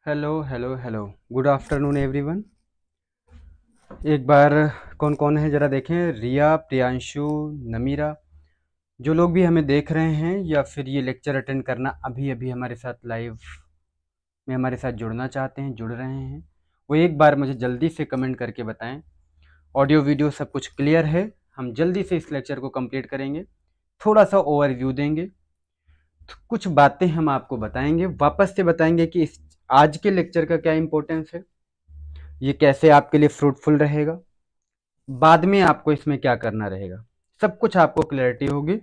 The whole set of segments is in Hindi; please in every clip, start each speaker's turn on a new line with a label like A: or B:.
A: Hello hello hello. Good afternoon everyone. एक बार कौन कौन है ज़रा देखें। रिया, प्रियांशु, नमीरा, जो लोग भी हमें देख रहे हैं या फिर ये लेक्चर अटेंड करना अभी अभी हमारे साथ लाइव में हमारे साथ जुड़ना चाहते हैं, जुड़ रहे हैं, वो एक बार मुझे जल्दी से कमेंट करके बताएं। ऑडियो वीडियो सब कुछ क्लियर है। हम जल्दी से इस लेक्चर को कंप्लीट करेंगे। थोड़ा सा ओवरव्यू देंगे, तो कुछ बातें हम आपको बताएंगे, वापस से बताएंगे कि इस आज के लेक्चर का क्या इंपॉर्टेंस है, ये कैसे आपके लिए फ्रूटफुल रहेगा, बाद में आपको इसमें क्या करना रहेगा, सब कुछ आपको क्लैरिटी होगी।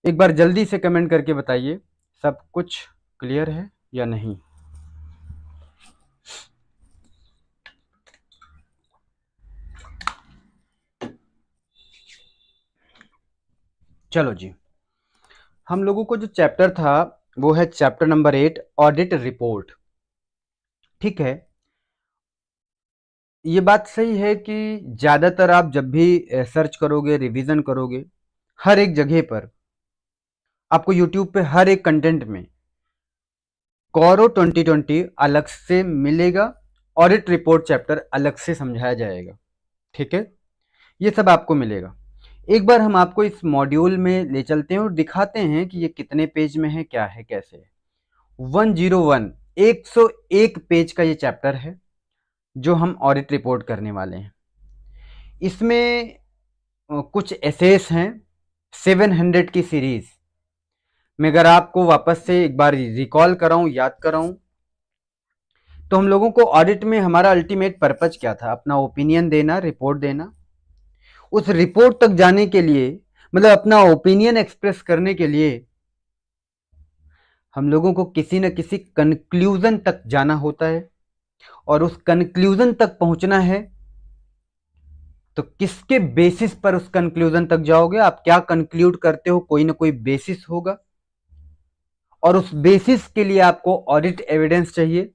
A: एक बार जल्दी से कमेंट करके बताइए सब कुछ क्लियर है या नहीं। चलो जी, हम लोगों को जो चैप्टर था वो है चैप्टर नंबर 8, ऑडिट रिपोर्ट। ठीक है, ये बात सही है कि ज़्यादातर आप जब भी सर्च करोगे, रिवीजन करोगे, हर एक जगह पर आपको यूट्यूब पे हर एक कंटेंट में कौरो 2020 अलग से मिलेगा, ऑडिट रिपोर्ट चैप्टर अलग से समझाया जाएगा। ठीक है, ये सब आपको मिलेगा। एक बार हम आपको इस मॉड्यूल में ले चलते हैं और दिखाते हैं कि ये कितने पेज में है, क्या है, कैसे है। 101, 101 पेज का ये चैप्टर है जो हम ऑडिट रिपोर्ट करने वाले हैं। इसमें कुछ एसेस हैं 700 की सीरीज में। अगर आपको वापस से एक बार रिकॉल कराऊं, याद कराऊं, तो हम लोगों को ऑडिट में हमारा अल्टीमेट पर्पज क्या था? अपना ओपिनियन देना, रिपोर्ट देना। उस रिपोर्ट तक जाने के लिए, मतलब अपना ओपिनियन एक्सप्रेस करने के लिए, हम लोगों को किसी न किसी कंक्लूजन तक जाना होता है। और उस कंक्लूजन तक पहुंचना है तो किसके बेसिस पर उस कंक्लूजन तक जाओगे? आप क्या कंक्लूड करते हो, कोई ना कोई बेसिस होगा, और उस बेसिस के लिए आपको ऑडिट एविडेंस चाहिए।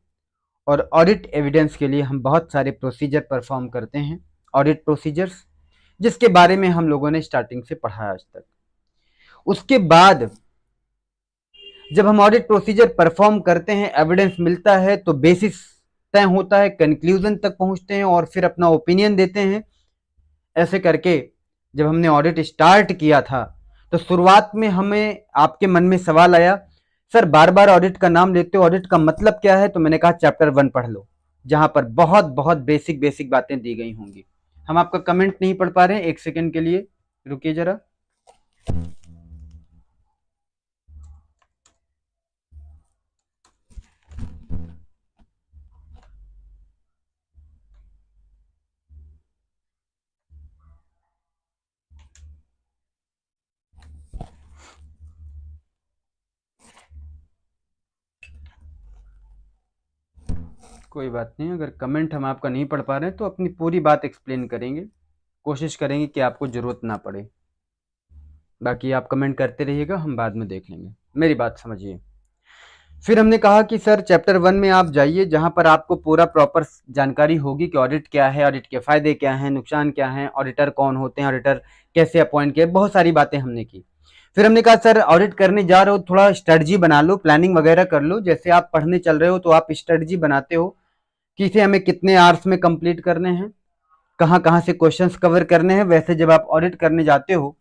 A: और ऑडिट एविडेंस के लिए हम बहुत सारे प्रोसीजर परफॉर्म करते हैं, ऑडिट प्रोसीजर्स, जिसके बारे में हम लोगों ने स्टार्टिंग से पढ़ा आज तक। उसके बाद जब हम ऑडिट प्रोसीजर परफॉर्म करते हैं, एविडेंस मिलता है, तो बेसिस तय होता है, कंक्लूजन तक पहुंचते हैं और फिर अपना ओपिनियन देते हैं। ऐसे करके जब हमने ऑडिट स्टार्ट किया था तो शुरुआत में हमें आपके मन में सवाल आया, सर बार बार ऑडिट का नाम लेते हो, ऑडिट का मतलब क्या है? तो मैंने कहा चैप्टर 1 पढ़ लो, जहां पर बहुत बहुत बेसिक बेसिक बातें दी गई होंगी। हम आपका कमेंट नहीं पढ़ पा रहे हैं, एक सेकेंड के लिए रुकिए जरा। कोई बात नहीं, अगर कमेंट हम आपका नहीं पढ़ पा रहे हैं तो अपनी पूरी बात एक्सप्लेन करेंगे, कोशिश करेंगे कि आपको जरूरत ना पड़े। बाकी आप कमेंट करते रहिएगा, हम बाद में देख लेंगे। मेरी बात समझिए। फिर हमने कहा कि सर चैप्टर 1 में आप जाइए, जहां पर आपको पूरा प्रॉपर जानकारी होगी कि ऑडिट क्या है, ऑडिट के फायदे क्या हैं, नुकसान क्या हैं, ऑडिटर कौन होते हैं, ऑडिटर कैसे अपॉइंट किए, बहुत सारी बातें हमने की। फिर हमने कहा सर ऑडिट करने जा रहे हो, थोड़ा स्ट्रेटजी बना लो, प्लानिंग वगैरह कर लो। जैसे आप पढ़ने चल रहे हो तो आप स्ट्रेटजी बनाते हो कि इसे हमें कितने आवर्स में कंप्लीट करने हैं, कहाँ कहाँ से क्वेश्चंस कवर करने हैं। वैसे जब आप ऑडिट करने जाते हो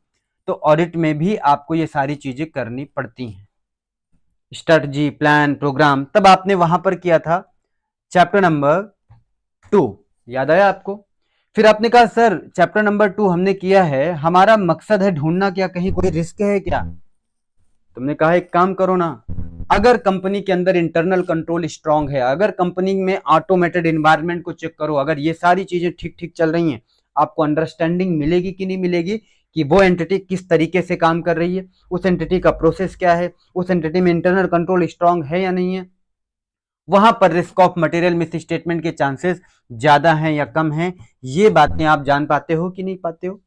A: तो ऑडिट में भी आपको ये सारी चीजें करनी पड़ती हैं, स्ट्रेटजी, प्लान, प्रोग्राम। तब आपने वहां पर किया था चैप्टर नंबर 2, याद आया आपको? फिर आपने कहा सर चैप्टर नंबर 2 हमने किया है, हमारा मकसद है ढूंढना, क्या कहीं कोई रिस्क है क्या? तुमने कहा एक काम करो ना, अगर कंपनी के अंदर इंटरनल कंट्रोल स्ट्रांग है, अगर कंपनी में ऑटोमेटेड एनवायरनमेंट को चेक करो, अगर ये सारी चीजें ठीक ठीक चल रही हैं, आपको अंडरस्टैंडिंग मिलेगी कि नहीं मिलेगी कि वो एंटिटी किस तरीके से काम कर रही है, उस एंटिटी का प्रोसेस क्या है, उस एंटिटी में इंटरनल कंट्रोल स्ट्रांग है या नहीं है, वहां पर risk of material miss statement के चांसेस ज्यादा हैं या कम हैं, ये बातें आप जान पाते हो कि नहीं पाते हो?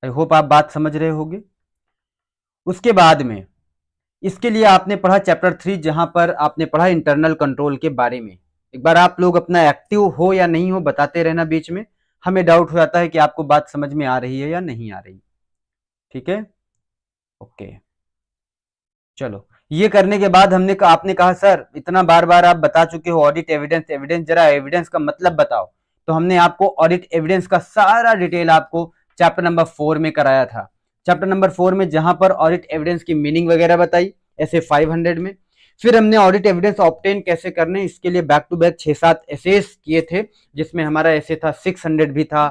A: आई होप आप बात समझ रहे होगे। उसके बाद में इसके लिए आपने पढ़ा चैप्टर 3, जहां पर आपने पढ़ा इंटरनल कंट्रोल के बारे में। एक बार आप लोग अपना एक्टिव हो या नहीं हो बताते रहना बीच में, हमें डाउट हो जाता है कि आपको बात समझ में आ रही है या नहीं आ रही। ठीक है, ओके। चलो, ये करने के बाद आपने कहा सर इतना बार बार आप बता चुके हो ऑडिट एविडेंस एविडेंस, जरा एविडेंस का मतलब बताओ। तो हमने आपको ऑडिट एविडेंस का सारा डिटेल आपको चैप्टर नंबर 4 में कराया था। चैप्टर नंबर 4 में जहां पर ऑडिट एविडेंस की मीनिंग वगैरह बताई ऐसे 500 में। फिर हमने ऑडिट एविडेंस ऑब्टेन कैसे करने, इसके लिए बैक टू बैक 6-7 एसेस किए थे, जिसमें हमारा ऐसे था 600 भी था,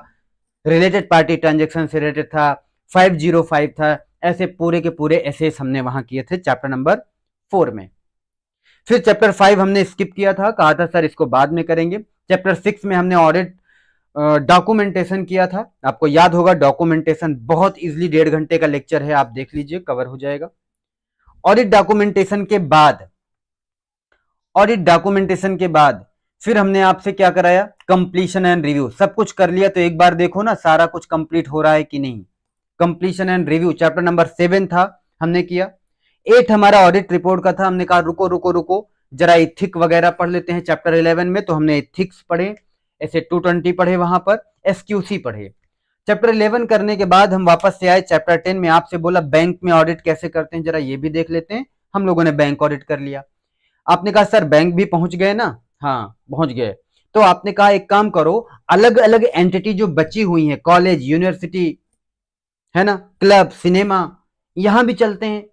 A: रिलेटेड पार्टी ट्रांजेक्शन से रिलेटेड था, 505 था, ऐसे पूरे के पूरे एसेस हमने वहां किए थे चैप्टर नंबर 4 में। फिर चैप्टर 5 हमने स्किप किया था, कहा था सर इसको बाद में करेंगे। चैप्टर 6 में हमने ऑडिट डॉक्यूमेंटेशन किया था, आपको याद होगा डॉक्यूमेंटेशन बहुत इजीली 1.5 घंटे का लेक्चर है, आप देख लीजिए कवर हो जाएगा। ऑडिट डॉक्यूमेंटेशन के बाद फिर हमने आपसे क्या कराया, कंप्लीशन एंड रिव्यू। सब कुछ कर लिया तो एक बार देखो ना सारा कुछ कंप्लीट हो रहा है कि नहीं। Completion and review chapter number 7 था, हमने किया। 8 हमारा ऑडिट रिपोर्ट का था, हमने कहा रुको रुको रुको जरा इथिक वगैरह पढ़ लेते हैं चैप्टर 11 में, तो हमने इथिक्स पढ़े, ऐसे 220 पढ़े, वहां पर एसक्यूसी पढ़े। चैप्टर 11 करने के बाद हम वापस से आए चैप्टर 10 में, आपसे बोला बैंक में ऑडिट कैसे करते हैं, जरा ये भी देख लेते हैं। हम लोगों ने बैंक ऑडिट कर लिया। आपने कहा सर बैंक भी पहुंच गए ना, हाँ पहुंच गए। तो आपने कहा एक काम करो, अलग अलग एंटिटी जो बची हुई है, कॉलेज, यूनिवर्सिटी, है ना, क्लब, सिनेमा, यहां भी चलते हैं।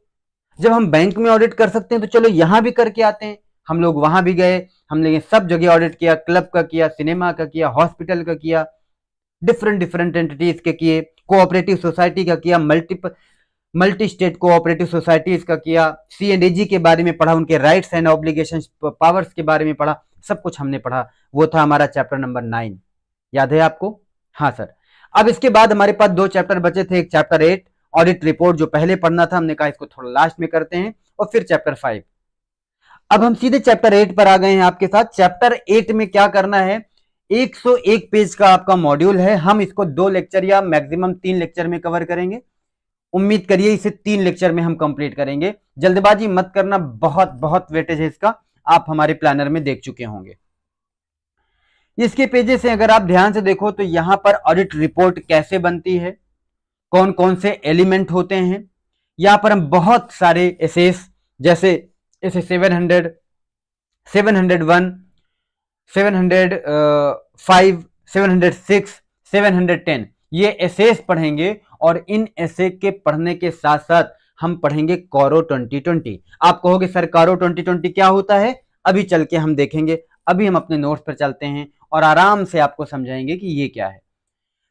A: जब हम बैंक में ऑडिट कर सकते हैं तो चलो यहां भी करके आते हैं। हम लोग वहां भी गए, हमने सब जगह ऑडिट किया, क्लब का किया, सिनेमा का किया, हॉस्पिटल का किया, डिफरेंट डिफरेंट एंटिटीज के किए, कोऑपरेटिव सोसाइटी का किया, मल्टी स्टेट कोऑपरेटिव सोसाइटीज का किया, CNAG के बारे में पढ़ा, उनके राइट्स एंड ऑब्लिगेशंस पावर्स के बारे में पढ़ा, सब कुछ हमने पढ़ा। वो था हमारा चैप्टर नंबर 9, याद है आपको? हाँ सर। अब इसके बाद हमारे पास 2 चैप्टर बचे थे, एक चैप्टर 8 ऑडिट रिपोर्ट जो पहले पढ़ना था, हमने कहा इसको थोड़ा लास्ट में करते हैं, और फिर चैप्टर 5। अब हम सीधे चैप्टर 8 पर आ गए हैं आपके साथ। चैप्टर 8 में क्या करना है, 101 पेज का आपका मॉड्यूल है, हम इसको 2 लेक्चर या मैक्सिमम 3 लेक्चर में कवर करेंगे। उम्मीद करिए इसे 3 लेक्चर में हम कंप्लीट करेंगे, जल्दबाजी मत करना, बहुत बहुत वेटेज है इसका, आप हमारे प्लानर में देख चुके होंगे। इसके पेजेस से अगर आप ध्यान से देखो तो यहां पर ऑडिट रिपोर्ट कैसे बनती है, कौन कौन से एलिमेंट होते हैं, यहां पर हम बहुत सारे एसेस जैसे ऐसे 700, 701, 705, 706, 710 ये एसेस पढ़ेंगे, और इन एसे के पढ़ने के साथ साथ हम पढ़ेंगे कॉरो 2020। आप कहोगे सर कॉरो 2020 क्या होता है, अभी चल के हम देखेंगे। अभी हम अपने नोट्स पर चलते हैं और आराम से आपको समझाएंगे कि ये क्या है।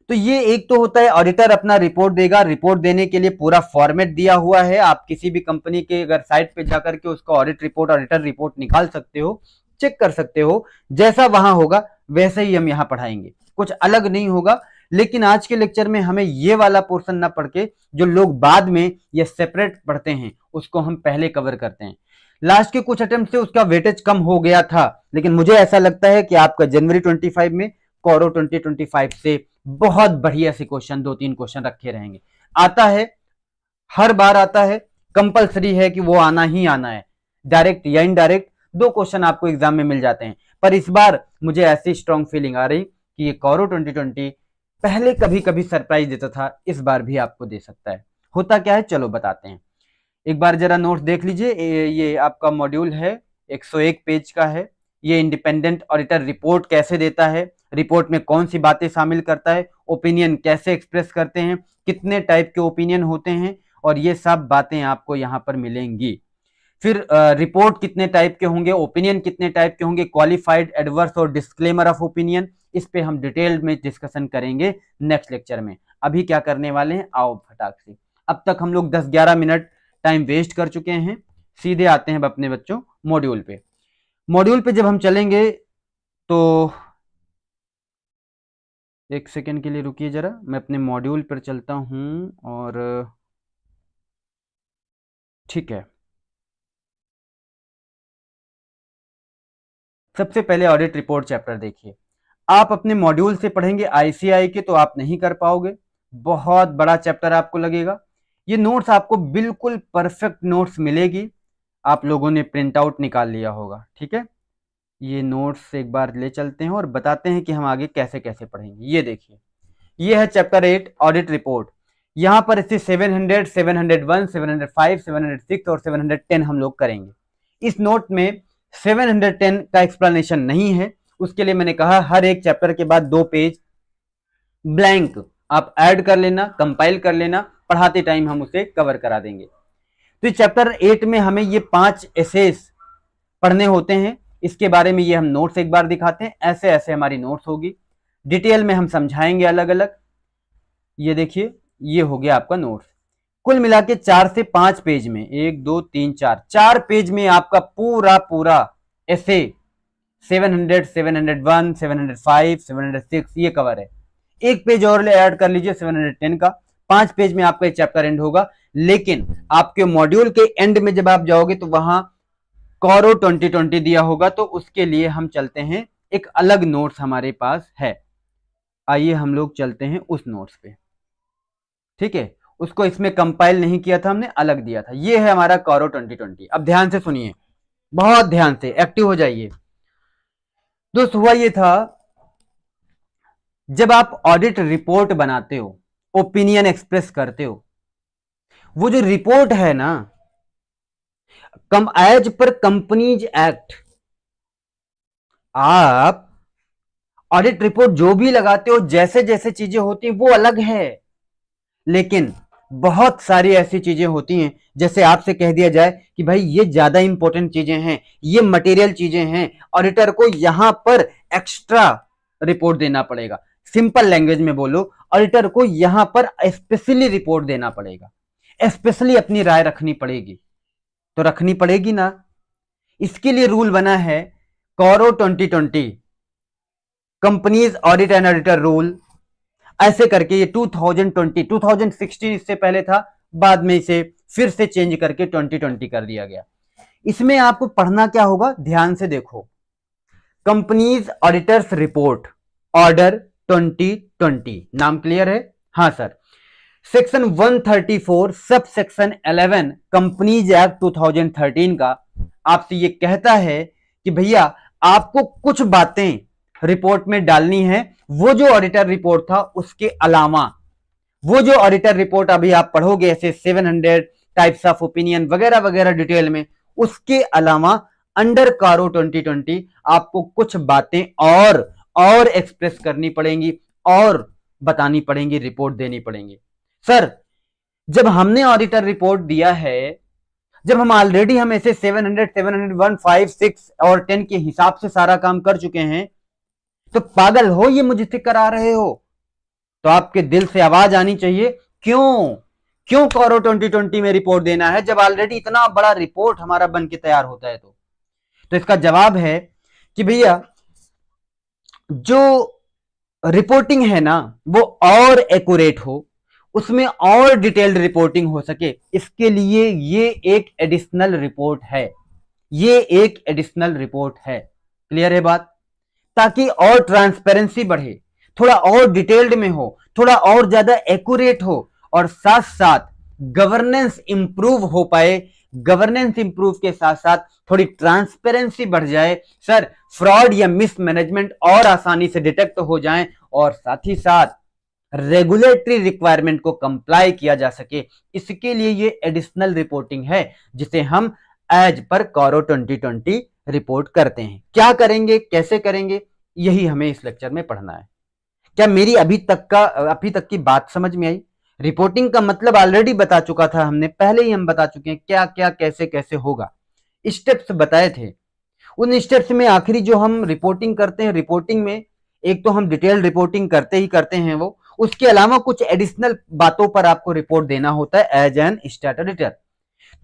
A: तो ये एक तो होता है ऑडिटर अपना रिपोर्ट देगा, रिपोर्ट देने के लिए पूरा फॉर्मेट दिया हुआ है, आप किसी भी कंपनी के अगर साइट पे जाकर के उसका ऑडिट रिपोर्ट, ऑडिटर रिपोर्ट निकाल सकते हो, चेक कर सकते हो, जैसा वहां होगा वैसे ही हम यहां पढ़ाएंगे, कुछ अलग नहीं होगा। लेकिन आज के लेक्चर में हमें ये वाला पोर्शन ना पढ़ के जो लोग बाद में ये सेपरेट पढ़ते हैं उसको हम पहले कवर करते हैं। लास्ट के कुछ अटेम्प्ट से उसका वेटेज कम हो गया था, लेकिन मुझे ऐसा लगता है कि आपका जनवरी 25 में कॉरो 2025 से बहुत बढ़िया से क्वेश्चन, 2-3 क्वेश्चन रखे रहेंगे। आता है, हर बार आता है, कंपलसरी है कि वो आना ही आना है, डायरेक्ट या इनडायरेक्ट 2 क्वेश्चन आपको एग्जाम में मिल जाते हैं। पर इस बार मुझे ऐसी स्ट्रॉन्ग फीलिंग आ रही कि ये कॉरो 2020 पहले कभी कभी सरप्राइज देता था, इस बार भी आपको दे सकता है। होता क्या है चलो बताते हैं, एक बार जरा नोट्स देख लीजिए। ये आपका मॉड्यूल है, 101 पेज का है। ये इंडिपेंडेंट ऑडिटर रिपोर्ट कैसे देता है, रिपोर्ट में कौन सी बातें शामिल करता है, ओपिनियन कैसे एक्सप्रेस करते हैं, कितने टाइप के ओपिनियन होते हैं, और ये सब बातें आपको यहाँ पर मिलेंगी। फिर रिपोर्ट कितने टाइप के होंगे, ओपिनियन कितने टाइप के होंगे, क्वालिफाइड, एडवर्स और डिस्क्लेमर ऑफ ओपिनियन, इस पे हम डिटेल में डिस्कशन करेंगे नेक्स्ट लेक्चर में। अभी क्या करने वाले हैं, आओ फटाक से, अब तक हम लोग 10-11 मिनट टाइम वेस्ट कर चुके हैं, सीधे आते हैं अपने बच्चों मॉड्यूल पे। मॉड्यूल पे जब हम चलेंगे तो एक सेकेंड के लिए रुकिए जरा, मैं अपने मॉड्यूल पर चलता हूं, और ठीक है। सबसे पहले ऑडिट रिपोर्ट चैप्टर देखिए, आप अपने मॉड्यूल से पढ़ेंगे ICAI के तो आप नहीं कर पाओगे, बहुत बड़ा चैप्टर आपको लगेगा। ये नोट्स आपको बिल्कुल परफेक्ट नोट्स मिलेगी, आप लोगों ने प्रिंट आउट निकाल लिया होगा, ठीक है। ये नोट्स एक बार ले चलते हैं और बताते हैं कि हम आगे कैसे कैसे पढ़ेंगे। ये देखिए, ये है चैप्टर 8 ऑडिट रिपोर्ट। यहां पर इसे 700, 701, 705, 706 और 710 हम लोग करेंगे। इस नोट में 710 का एक्सप्लेनेशन नहीं है, उसके लिए मैंने कहा हर एक चैप्टर के बाद 2 पेज ब्लैंक आप ऐड कर लेना, कंपाइल कर लेना, पढ़ाते टाइम हम उसे कवर करा देंगे। तो चैप्टर 8 में हमें ये 5 एसेस पढ़ने होते हैं, इसके बारे में ये हम नोट्स एक बार दिखाते हैं। ऐसे ऐसे हमारी नोट्स होगी, डिटेल में हम समझाएंगे अलग अलग। ये देखिए, ये हो गया आपका नोट्स। कुल मिला के 4 से 5 पेज में, 1 2 3 4 पेज में आपका पूरा पूरा ऐसे 700, 701, 705, 706 ये कवर है। एक पेज और ऐड कर लीजिए 710 का, 5 पेज में आपका चैप्टर एंड होगा। लेकिन आपके मॉड्यूल के एंड में जब आप जाओगे तो वहां कॉरो 2020 दिया होगा, तो उसके लिए हम चलते हैं, एक अलग नोट्स हमारे पास है। आइए हम लोग चलते हैं उस नोट्स पे, ठीक है। उसको इसमें कंपाइल नहीं किया था हमने, अलग दिया था। ये है हमारा कॉरो 2020। अब ध्यान से सुनिए, बहुत ध्यान से, एक्टिव हो जाइए दोस्त। हुआ ये था, जब आप ऑडिट रिपोर्ट बनाते हो, ओपिनियन एक्सप्रेस करते हो, वो जो रिपोर्ट है ना, एज पर कंपनीज एक्ट, आप ऑडिट रिपोर्ट जो भी लगाते हो, जैसे जैसे चीजें होती हैं वो अलग है, लेकिन बहुत सारी ऐसी चीजें होती हैं, जैसे आपसे कह दिया जाए कि भाई ये ज्यादा इंपॉर्टेंट चीजें हैं, ये मटेरियल चीजें हैं, ऑडिटर को यहां पर एक्स्ट्रा रिपोर्ट देना पड़ेगा। सिंपल लैंग्वेज में बोलो, ऑडिटर को यहां पर स्पेशली रिपोर्ट देना पड़ेगा, स्पेशली अपनी राय रखनी पड़ेगी, तो रखनी पड़ेगी ना। इसके लिए रूल बना है कॉरो 2020, companies audit and auditor rule. ऐसे करके ये 2020, 2016 इससे पहले था, बाद में इसे फिर से चेंज करके 2020 कर दिया गया। इसमें आपको पढ़ना क्या होगा, ध्यान से देखो। कंपनीज ऑडिटर्स रिपोर्ट ऑर्डर 2020, नाम क्लियर है? हाँ sir. Section 134 sub section 11 companies act 2013 का आपसे ये कहता है कि भैया आपको कुछ बातें रिपोर्ट में डालनी है, वो जो ऑडिटर रिपोर्ट था उसके अलावा। वो जो ऑडिटर रिपोर्ट अभी आप पढ़ोगे ऐसे 700 टाइप्स ऑफ ओपिनियन वगैरह वगैरह डिटेल में, उसके अलावा अंडर कारो 2020 आपको कुछ बातें और एक्सप्रेस करनी पड़ेंगी, और बतानी पड़ेंगी, रिपोर्ट देनी पड़ेंगी। सर जब हमने ऑडिटर रिपोर्ट दिया है, जब हम ऑलरेडी हम ऐसे 700, 701, 5, 6 और 10 के हिसाब से सारा काम कर चुके हैं, तो पागल हो ये मुझसे करा रहे हो? तो आपके दिल से आवाज आनी चाहिए, क्यों कॉरो 2020 में रिपोर्ट देना है, जब ऑलरेडी इतना बड़ा रिपोर्ट हमारा बन के तैयार होता है। तो इसका जवाब है कि भैया जो रिपोर्टिंग है ना वो और एक्यूरेट हो, उसमें और डिटेल्ड रिपोर्टिंग हो सके, इसके लिए ये एक एडिशनल रिपोर्ट है, ये एक एडिशनल रिपोर्ट है। क्लियर है बात? ताकि और ट्रांसपेरेंसी बढ़े, थोड़ा और डिटेल्ड में हो, थोड़ा और ज्यादा एक्यूरेट हो, और साथ साथ गवर्नेंस इंप्रूव हो पाए। गवर्नेंस इंप्रूव के साथ साथ थोड़ी ट्रांसपेरेंसी बढ़ जाए, सर फ्रॉड या मिसमैनेजमेंट और आसानी से डिटेक्ट हो जाएं, और साथ ही साथ रेगुलेटरी रिक्वायरमेंट को कंप्लाई किया जा सके। इसके लिए ये एडिशनल रिपोर्टिंग है, जिसे हम एज पर कॉरो 2020 रिपोर्ट करते हैं। क्या करेंगे, कैसे करेंगे, यही हमें इस लेक्चर में पढ़ना है। क्या मेरी अभी तक की बात समझ में आई? रिपोर्टिंग का मतलब ऑलरेडी बता चुका था हमने, पहले ही हम बता चुके हैं क्या क्या कैसे कैसे होगा, स्टेप्स बताए थे। उन स्टेप्स में आखिरी जो हम रिपोर्टिंग करते हैं, रिपोर्टिंग में एक तो हम डिटेल रिपोर्टिंग करते ही करते हैं, वो उसके अलावा कुछ एडिशनल बातों पर आपको रिपोर्ट देना होता है एज एन स्टैट ऑडिटर।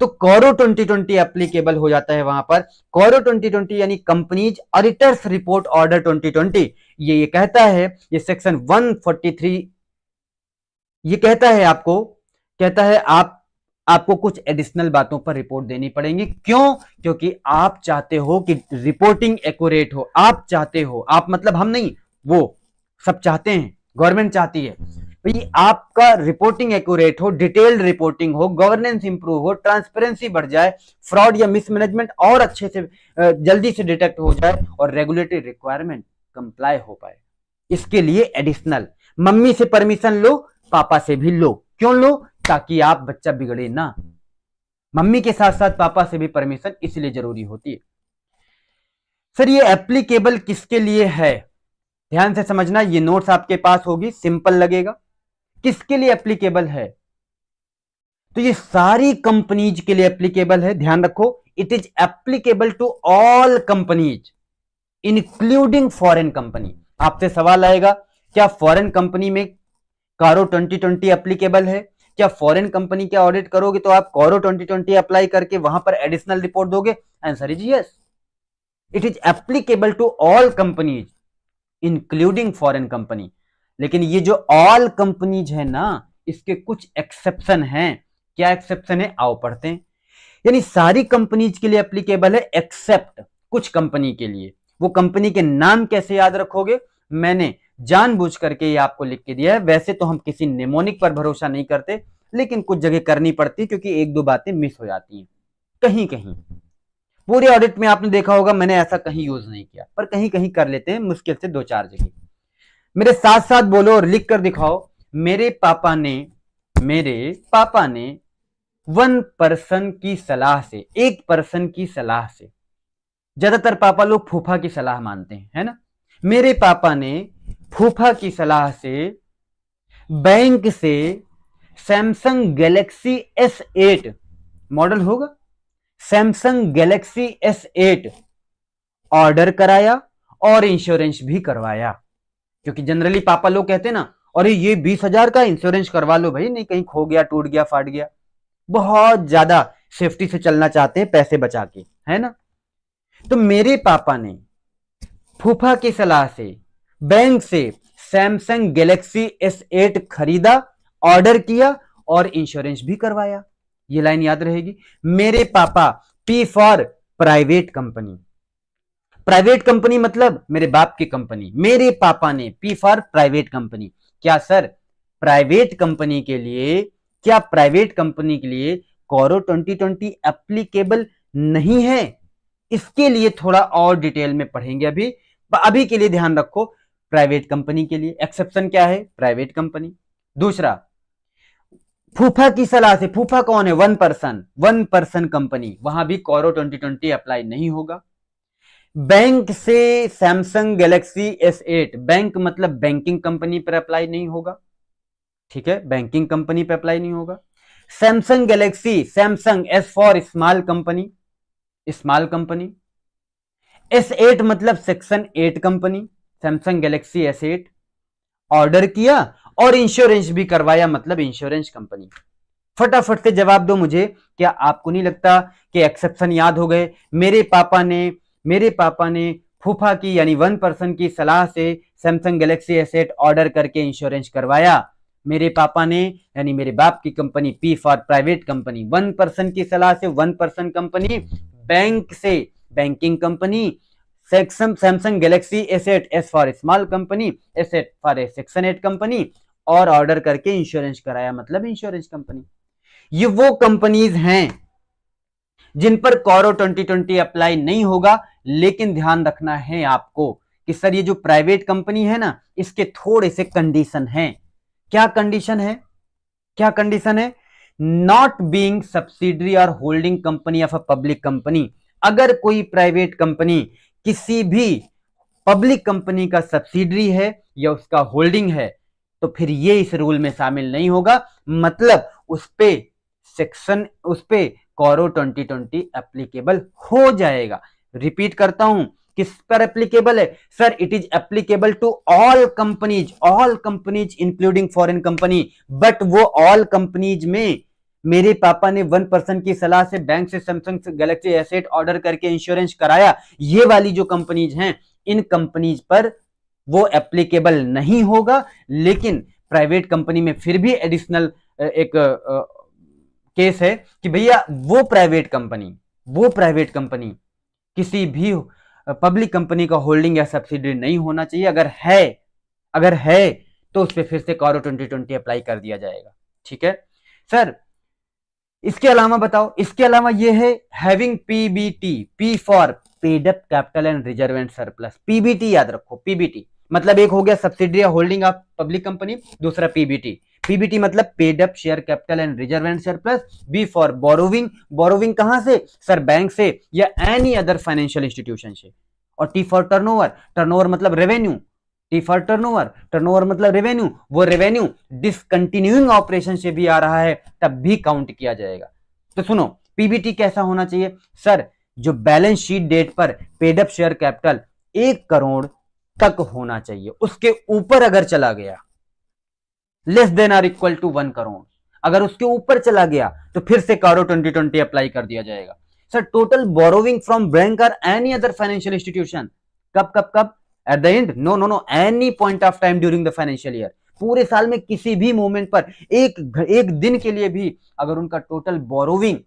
A: तो कॉरो 2020 एप्लीकेबल हो जाता है वहां पर। कॉरो 2020 यानी कंपनीज ऑडिटर्स रिपोर्ट ऑर्डर 2020, ये कहता है, ये सेक्शन 143 ये कहता है आपको कुछ एडिशनल बातों पर रिपोर्ट देनी पड़ेगी। क्यों? क्योंकि आप चाहते हो कि रिपोर्टिंग एक्यूरेट हो, आप चाहते हो, आप मतलब हम नहीं, वो सब चाहते हैं, गवर्नमेंट चाहती है भाई आपका रिपोर्टिंग एक्यूरेट हो, डिटेल्ड रिपोर्टिंग हो, गवर्नेंस इंप्रूव हो, ट्रांसपेरेंसी बढ़ जाए, फ्रॉड या मिसमैनेजमेंट और अच्छे से जल्दी से डिटेक्ट हो जाए, और रेगुलेटरी रिक्वायरमेंट कंप्लाई हो पाए। इसके लिए एडिशनल मम्मी से परमिशन लो, पापा से भी लो, क्यों लो? ताकि आप बच्चा बिगड़े ना। मम्मी के साथ साथ पापा से भी परमिशन इसलिए जरूरी होती है। सर ये एप्लीकेबल किसके लिए है? ध्यान से समझना, ये नोट्स आपके पास होगी, सिंपल लगेगा। किसके लिए एप्लीकेबल है? तो ये सारी कंपनीज के लिए एप्लीकेबल है। ध्यान रखो, it is applicable to all companies including foreign company. आपसे सवाल आएगा, क्या फॉरेन कंपनी में कारो 2020 एप्लीकेबल है? क्या फॉरेन कंपनी के ऑडिट करोगे तो आप कारो 2020 अप्लाई करके वहां पर एडिशनल रिपोर्ट दोगे? Answer is yes, it is applicable to all companies including foreign company. लेकिन ये जो ऑल कंपनीज है ना, इसके कुछ एक्सेप्शन हैं। क्या एक्सेप्शन है, आओ पढ़ते हैं। यानी सारी कंपनीज के लिए एप्लीकेबल है एक्सेप्ट कुछ कंपनी के लिए। वो कंपनी के नाम कैसे याद रखोगे? मैंने जानबूझ करके ये आपको लिख के दिया है। वैसे तो हम किसी नेमोनिक पर भरोसा नहीं करते, लेकिन कुछ जगह करनी पड़ती है क्योंकि एक दो बातें मिस हो जाती हैं कहीं कहीं। पूरे ऑडिट में आपने देखा होगा मैंने ऐसा कहीं यूज नहीं किया, पर कहीं कहीं कर लेते हैं, मुश्किल से दो चार जगह। मेरे साथ साथ बोलो और लिख कर दिखाओ, मेरे पापा ने वन पर्सन की सलाह से, एक पर्सन की सलाह से, ज्यादातर पापा लोग फूफा की सलाह मानते हैं, है ना। मेरे पापा ने फूफा की सलाह से बैंक से सैमसंग गैलेक्सी S8 मॉडल होगा, सैमसंग गैलेक्सी S8 ऑर्डर कराया और इंश्योरेंस भी करवाया। क्योंकि जनरली पापा लोग कहते हैं ना, अरे ये 20,000 का इंश्योरेंस करवा लो भाई, नहीं कहीं खो गया, टूट गया, फाट गया। बहुत ज्यादा सेफ्टी से चलना चाहते हैं, पैसे बचा के, है ना। तो मेरे पापा ने फूफा की सलाह से बैंक से सैमसंग गैलेक्सी S8 खरीदा, ऑर्डर किया और इंश्योरेंस भी करवाया। ये लाइन याद रहेगी। मेरे पापा, P for private company, private company मतलब मेरे बाप की कंपनी। मेरे पापा ने, P फॉर प्राइवेट कंपनी। क्या सर प्राइवेट कंपनी के लिए, क्या प्राइवेट कंपनी के लिए कारो 2020 एप्लीकेबल नहीं है? इसके लिए थोड़ा और डिटेल में पढ़ेंगे अभी। अभी के लिए ध्यान रखो, प्राइवेट कंपनी के लिए एक्सेप्शन क्या है? Private company. दूसरा, फूफा की सलाह से, फूफा कौन है? वन पर्सन कंपनी, वहां भी कारो 2020 अप्लाई नहीं होगा। बैंक से सैमसंग गैलेक्सी S8, बैंक मतलब बैंकिंग कंपनी पर अप्लाई नहीं होगा, ठीक है, बैंकिंग कंपनी पर अप्लाई नहीं होगा। Samsung Galaxy, Samsung S for small company, small company. S8 मतलब section 8 company, Samsung Galaxy S8 order किया और इंश्योरेंस भी करवाया, मतलब इंश्योरेंस कंपनी। फटाफट से जवाब दो मुझे, क्या आपको नहीं लगता कि एक्सेप्शन याद हो गए? मेरे पापा ने फूफा की यानी वन पर्सन की सलाह से सैमसंग गैलेक्सी S8 ऑर्डर करके इंश्योरेंस करवाया। मेरे पापा ने यानी मेरे बाप की company, P for private company, one person की सलाह से वन पर्सन कंपनी, बैंक से banking company, Samsung Galaxy S8, S for small company, S8 for section 8 company, और ऑर्डर करके इंश्योरेंस कराया, मतलब इंश्योरेंस कंपनी। ये वो कंपनीज हैं जिन पर कारो 2020 अप्लाई नहीं होगा। लेकिन ध्यान रखना है आपको कि सर ये जो प्राइवेट कंपनी है ना, इसके थोड़े से कंडीशन हैं। क्या कंडीशन है? क्या कंडीशन है? नॉट बीइंग सब्सिडरी और holding company of a public company. अगर कोई प्राइवेट कंपनी किसी भी पब्लिक कंपनी का सब्सिडरी है या उसका होल्डिंग है, तो फिर ये इस रूल में शामिल नहीं होगा, मतलब उस पे कारो 2020 एप्लीकेबल हो जाएगा। रिपीट करता हूं, किस पर एप्लीकेबल है? Sir it is applicable to all companies including foreign company. But वो ऑल कंपनीज में मेरे पापा ने वन पर्सन की सलाह से बैंक से सैमसंग गैलेक्सी S8 ऑर्डर करके इंश्योरेंस कराया, ये वाली जो कंपनीज हैं, इन कंपनीज पर वो एप्लीकेबल नहीं होगा। लेकिन प्राइवेट कंपनी में फिर भी एडिशनल एक केस है कि भैया वो प्राइवेट कंपनी किसी भी पब्लिक कंपनी का होल्डिंग या सब्सिडी नहीं होना चाहिए। अगर है तो उस पर फिर से कारो 2020 अप्लाई कर दिया जाएगा, ठीक है सर। इसके अलावा बताओ, इसके अलावा ये है having PBT, P for paid up capital and reserve and surplus. PBT याद रखो, PBT मतलब एक हो गया सब्सिडी या होल्डिंग ऑफ पब्लिक कंपनी, दूसरा PBT। पीबीटी मतलब paid up share capital and reserve and surplus. B for borrowing, borrowing कहां से सर, बैंक से या एनी अदर फाइनेंशियल इंस्टीट्यूशन से। और टी फॉर टर्नओवर, टर्नओवर मतलब revenue, T for turnover, turnover मतलब रेवेन्यू, वो रेवेन्यू डिसकंटिन्यूइंग ऑपरेशन से भी आ रहा है तब भी काउंट किया जाएगा। तो सुनो, पीबीटी कैसा होना चाहिए सर, जो बैलेंस शीट डेट पर paid up share capital 1 crore तक होना चाहिए, उसके ऊपर अगर चला गया, less than are equal to 1 crore, अगर उसके ऊपर चला गया तो फिर से कारो 2020 अप्लाई कर दिया जाएगा। Sir total borrowing from bank और एनी अदर फाइनेंशियल इंस्टीट्यूशन, कब कब कब, at the end, no no no, any point of time during the financial year, पूरे साल में किसी भी मोमेंट पर एक दिन के लिए भी अगर उनका टोटल बोरोविंग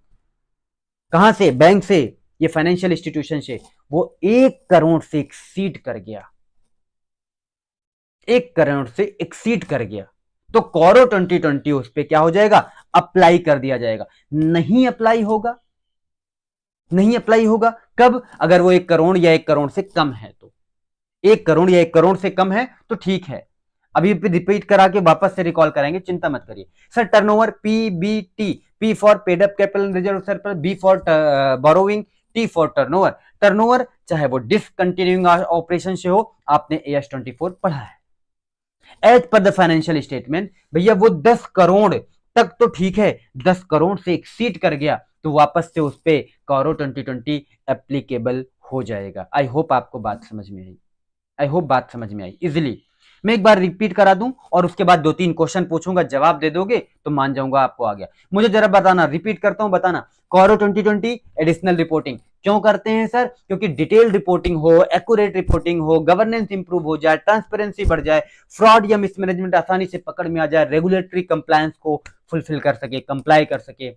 A: कहां से, बैंक से, ये फाइनेंशियल इंस्टीट्यूशन से, वो 1 करोड़ से एक्सीड कर गया, 1 करोड़ से एक्सीड कर गया, तो कॉरो 2020 उस पे क्या हो जाएगा, अप्लाई कर दिया जाएगा। नहीं अप्लाई होगा, नहीं अप्लाई होगा कब, अगर वो 1 करोड़ या 1 करोड़ से कम है तो, 1 करोड़ या 1 करोड़ से कम है तो ठीक है। अभी रिपीट करा के वापस से रिकॉल कराएंगे, चिंता मत करिए। Sir turnover PBT, P for paid up capital reserve surplus, B for borrowing, T for turnover. Turnover चाहे वो डिसकंटिन्यूइंग ऑपरेशन से हो, आपने AS24 पढ़ा है। As per the financial statement, भैया वो 10 करोड़ तक तो ठीक है, 10 करोड़ से एक्सीड कर गया तो वापस से उस पे कॉरो 2020 एप्लीकेबल हो जाएगा। आई होप आपको बात समझ में आई, आई होप बात समझ में आई इजिली। मैं एक बार रिपीट करा दूं और उसके बाद 2-3 क्वेश्चन पूछूंगा, जवाब दे दोगे तो मान जाऊंगा आपको आ गया। मुझे जरा बताना, रिपीट करता हूं, बताना, कॉरो 2020 एडिशनल रिपोर्टिंग क्यों करते हैं सर, क्योंकि डिटेल रिपोर्टिंग हो, एक्यूरेट रिपोर्टिंग हो, गवर्नेंस इंप्रूव हो जाए, ट्रांसपेरेंसी बढ़ जाए, फ्रॉड या मिसमैनेजमेंट आसानी से पकड़ में आ जाए, रेगुलेटरी कंप्लायंस को फुलफिल कर सके, कंप्लाई कर सके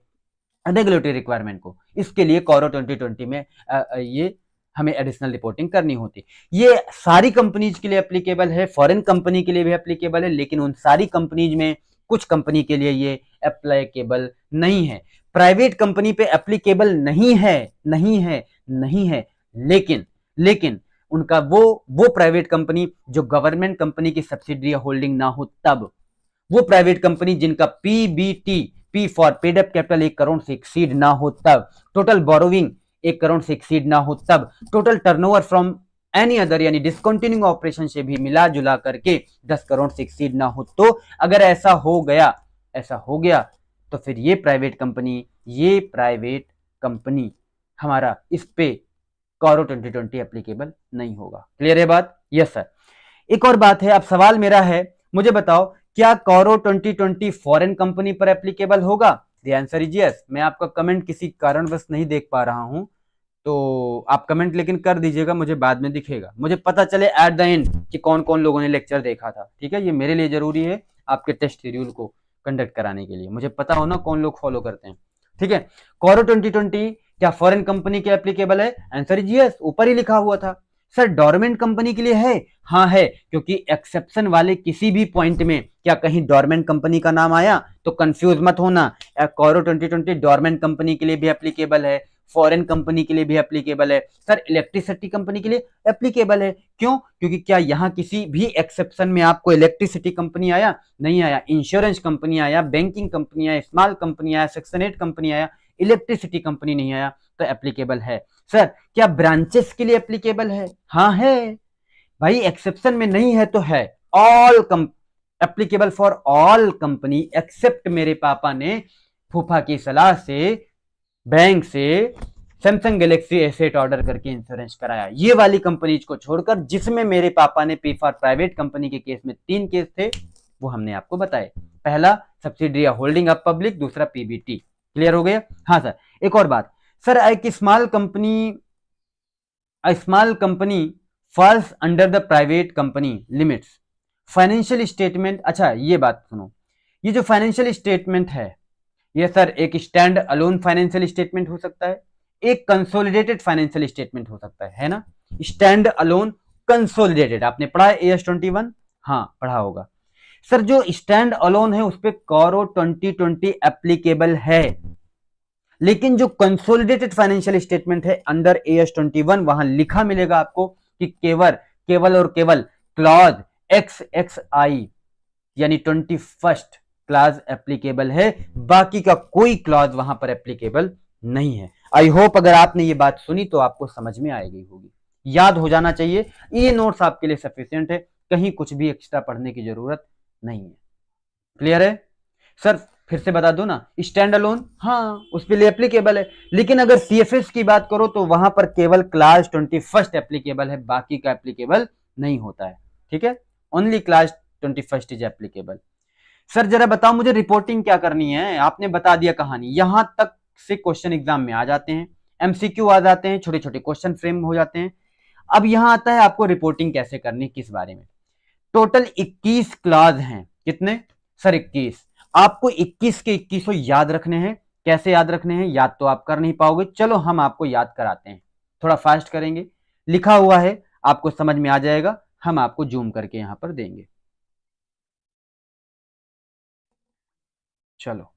A: रेगुलेटरी रिक्वायरमेंट को, इसके लिए कॉरो 2020 में ये हमें एडिशनल रिपोर्टिंग करनी होती। ये सारी कंपनीज के लिए एप्लीकेबल है, फॉरेन कंपनी के लिए भी एप्लीकेबल है, लेकिन उन सारी कंपनीज में कुछ कंपनी के लिए ये एप्लीकेबल नहीं है। प्राइवेट कंपनी पे एप्लीकेबल नहीं है, नहीं है, नहीं है, लेकिन उनका वो प्राइवेट कंपनी जो गवर्नमेंट कंपनी की सब्सिडरी होल्डिंग ना हो तब, वो प्राइवेट कंपनी जिनका PBT, P for paid up capital 1 crore से एक्सीड ना हो तब, टोटल बोरोविंग 1 करोड़ से एक्सीड ना हो तब, total turnover from any other यानी डिसकंटिन्यूइंग ऑपरेशन से भी मिला जुला करके 10 करोड़ से एक्सीड ना हो, तो अगर ऐसा हो गया तो फिर ये प्राइवेट कंपनी हमारा इस पे कॉरो 2020 एप्लीकेबल नहीं होगा। क्लियर है बात? Yes sir. एक और बात है, अब सवाल मेरा है, मुझे बताओ क्या कॉरो 2020 फॉरेन कंपनी पर एप्लीकेबल होगा? The answer is yes. मैं आपका कमेंट किसी कारणवश नहीं देख पा रहा हूं, तो आप कमेंट लेकिन कर दीजिएगा, मुझे बाद में दिखेगा, मुझे पता चले एट द एंड कि कौन कौन लोगों ने लेक्चर देखा था। ठीक है, ये मेरे लिए जरूरी है आपके टेस्ट शेड्यूल को कंडक्ट कराने के लिए, मुझे पता होना कौन लोग फॉलो करते हैं। ठीक है, कॉरो 2020 क्या फॉरेन कंपनी के एप्लीकेबल है? आंसर इज यस, ऊपर ही लिखा हुआ था। सर डोरमेंट कंपनी के लिए है? हाँ है, क्योंकि एक्सेप्शन वाले किसी भी पॉइंट में क्या कहीं डोरमेंट कंपनी का नाम आया तो कंफ्यूज मत होना, कॉरो 2020 डोरमेंट कंपनी के लिए भी एप्लीकेबल है, फॉरेन कंपनी के लिए भी एप्लीकेबल है। सर इलेक्ट्रिसिटी कंपनी के लिए एप्लीकेबल है, क्यों? क्योंकि क्या यहां किसी भी एक्सेप्शन में आपको इलेक्ट्रिसिटी कंपनी आया? नहीं आया। इंश्योरेंस कंपनी आया, बैंकिंग कंपनी आया, स्मॉल कंपनी आया, सेक्शन 8 कंपनी आया, इलेक्ट्रिसिटी कंपनी नहीं आया, तो एप्लीकेबल है। सर क्या ब्रांचेस के लिए एप्लीकेबल है? हाँ है भाई, एक्सेप्शन में नहीं है तो है। All applicable for all company except मेरे पापा ने फूफा की सलाह से बैंक से सैमसंग गैलेक्सी एसेट ऑर्डर करके इंश्योरेंस कराया, ये वाली कंपनीज को छोड़कर, जिसमें मेरे पापा ने पी फॉर प्राइवेट कंपनी के केस में 3 केस थे, वो हमने आपको बताए। पहला सब्सिडरी होल्डिंग ऑफ पब्लिक, दूसरा पीबीटी। क्लियर हो गया? हाँ सर। एक और बात, सर एक small company falls under the private company limits financial statement. अच्छा ये बात सुनो, ये जो फाइनेंशियल स्टेटमेंट है, ये सर एक स्टैंड अलोन फाइनेंशियल स्टेटमेंट हो सकता है, एक कंसोलिडेटेड फाइनेंशियल स्टेटमेंट हो सकता है ना? स्टैंड अलोन कंसोलिडेटेड आपने पढ़ा है AS21? हाँ पढ़ा होगा। सर जो स्टैंड अलोन है उस पर कॉरो 2020 एप्लीकेबल है, लेकिन जो कंसोलिडेटेड फाइनेंशियल स्टेटमेंट है अंडर AS21, वहां लिखा मिलेगा आपको कि केवल और केवल क्लॉज XXI यानी 21 क्लॉज एप्लीकेबल है, बाकी का कोई क्लॉज वहां पर एप्लीकेबल नहीं है। आई होप अगर आपने ये बात सुनी तो आपको समझ में आई गई होगी, याद हो जाना चाहिए। ये नोट्स आपके लिए सफिशिएंट है, कहीं कुछ भी एक्स्ट्रा पढ़ने की जरूरत नहीं है। क्लियर है सर? फिर से बता दो ना, स्टैंड अलोन हाँ उस पे लिए एप्लीकेबल है, लेकिन अगर सीएफएस की बात करो तो वहां पर केवल क्लास 21 एप्लीकेबल है, बाकी का एप्लीकेबल नहीं होता है। ठीक है, only class 21 is applicable. Sir जरा बताओ मुझे रिपोर्टिंग क्या करनी है, आपने बता दिया कहानी, यहां तक से क्वेश्चन एग्जाम में आ जाते हैं, एमसीक्यू आ जाते हैं, छोटे छोटे क्वेश्चन फ्रेम हो जाते हैं। अब यहां आता है आपको रिपोर्टिंग कैसे करनी, किस बारे में। टोटल 21 क्लास हैं, कितने सर 21। आपको 21 के 21 याद रखने हैं। कैसे याद रखने हैं, याद तो आप कर नहीं पाओगे, चलो हम आपको याद कराते हैं, थोड़ा फास्ट करेंगे। लिखा हुआ है, आपको समझ में आ जाएगा, हम आपको जूम करके यहां पर देंगे। चलो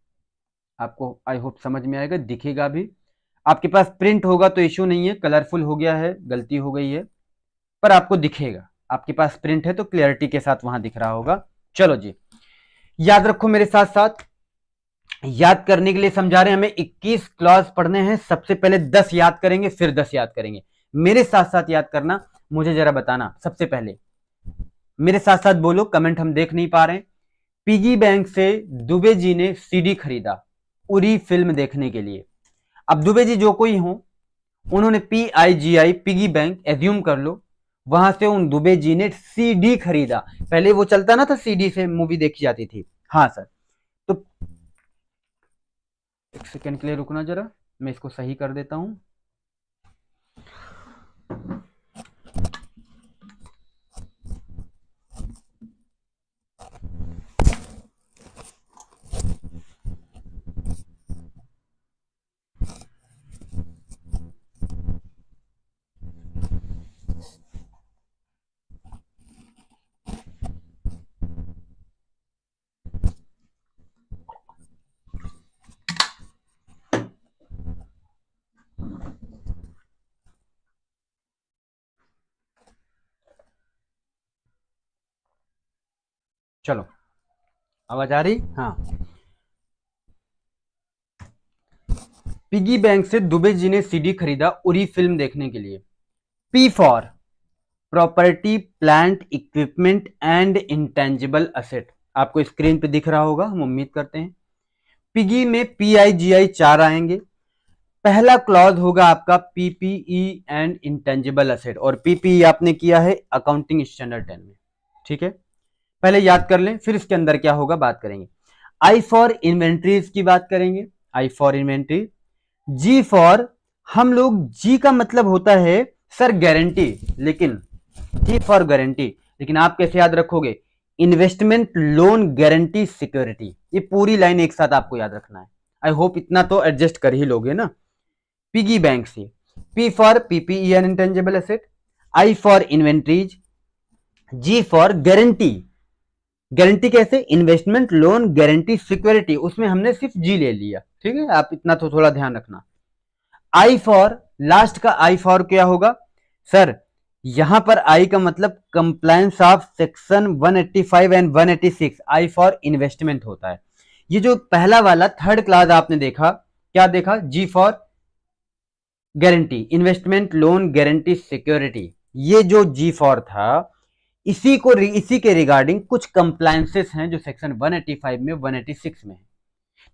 A: आपको आई होप समझ में आएगा, दिखेगा भी। आपके पास प्रिंट होगा तो इश्यू नहीं है, कलरफुल हो गया है, गलती हो गई है, पर आपको दिखेगा। आपके पास प्रिंट है तो क्लियरिटी के साथ वहां दिख रहा होगा। चलो जी, याद रखो मेरे साथ साथ। याद करने के लिए समझा रहे हैं, हमें 21 क्लॉज पढ़ने हैं। सबसे पहले 10 याद करेंगे, फिर 10 याद करेंगे। मेरे साथ साथ याद करना, मुझे जरा बताना। सबसे पहले मेरे साथ साथ बोलो, कमेंट हम देख नहीं पा रहे हैं। पिगी बैंक से दुबे जी ने सीडी खरीदा उरी फिल्म देखने के लिए। अब दुबे जी जो कोई हो, उन्होंने PIGI पिगी बैंक एज्यूम कर लो, वहां से उन दुबे जी ने सीडी खरीदा। पहले वो चलता ना था, सीडी से मूवी देखी जाती थी। हाँ सर, तो एक सेकेंड के लिए रुकना जरा, मैं इसको सही कर देता हूं। चलो आवाज आ रही? हाँ, पिगी बैंक से दुबे जी ने सीडी खरीदा उरी फिल्म देखने के लिए। P for property, plant, equipment and intangible asset. आपको स्क्रीन पे दिख रहा होगा, हम उम्मीद करते हैं। पिगी में PIGI 4 आएंगे। पहला क्लॉज होगा आपका PPE एंड इंटेंजिबल असेट, और PPE आपने किया है अकाउंटिंग स्टैंडर्ड 10 में। ठीक है, पहले याद कर लें, फिर इसके अंदर क्या होगा बात करेंगे। आई फॉर इन्वेंट्रीज की बात करेंगे, आई फॉर इन्वेंट्री। जी फॉर, हम लोग जी का मतलब होता है सर गारंटी, लेकिन जी फॉर गारंटी, लेकिन आप कैसे याद रखोगे, इन्वेस्टमेंट लोन गारंटी सिक्योरिटी। ये पूरी लाइन एक साथ आपको याद रखना है। आई होप इतना तो एडजस्ट कर ही लोगे ना। पिगी बैंक से P for PPE and intangible asset, I for inventories, G for guarantee. Guarantee कैसे, इन्वेस्टमेंट लोन गारंटी सिक्योरिटी, उसमें हमने सिर्फ जी ले लिया। ठीक है, आप इतना तो थोड़ा ध्यान रखना। आई फॉर, लास्ट का आई फॉर क्या होगा सर, यहां पर आई का मतलब compliance of section 185 and 186, I for investment होता है। ये जो पहला वाला थर्ड क्लास आपने देखा, क्या देखा, G for guarantee, investment loan guarantee security, ये जो जी फॉर था, इसी के रिगार्डिंग कुछ कंप्लायंसेस हैं जो सेक्शन 185 में 186 में है।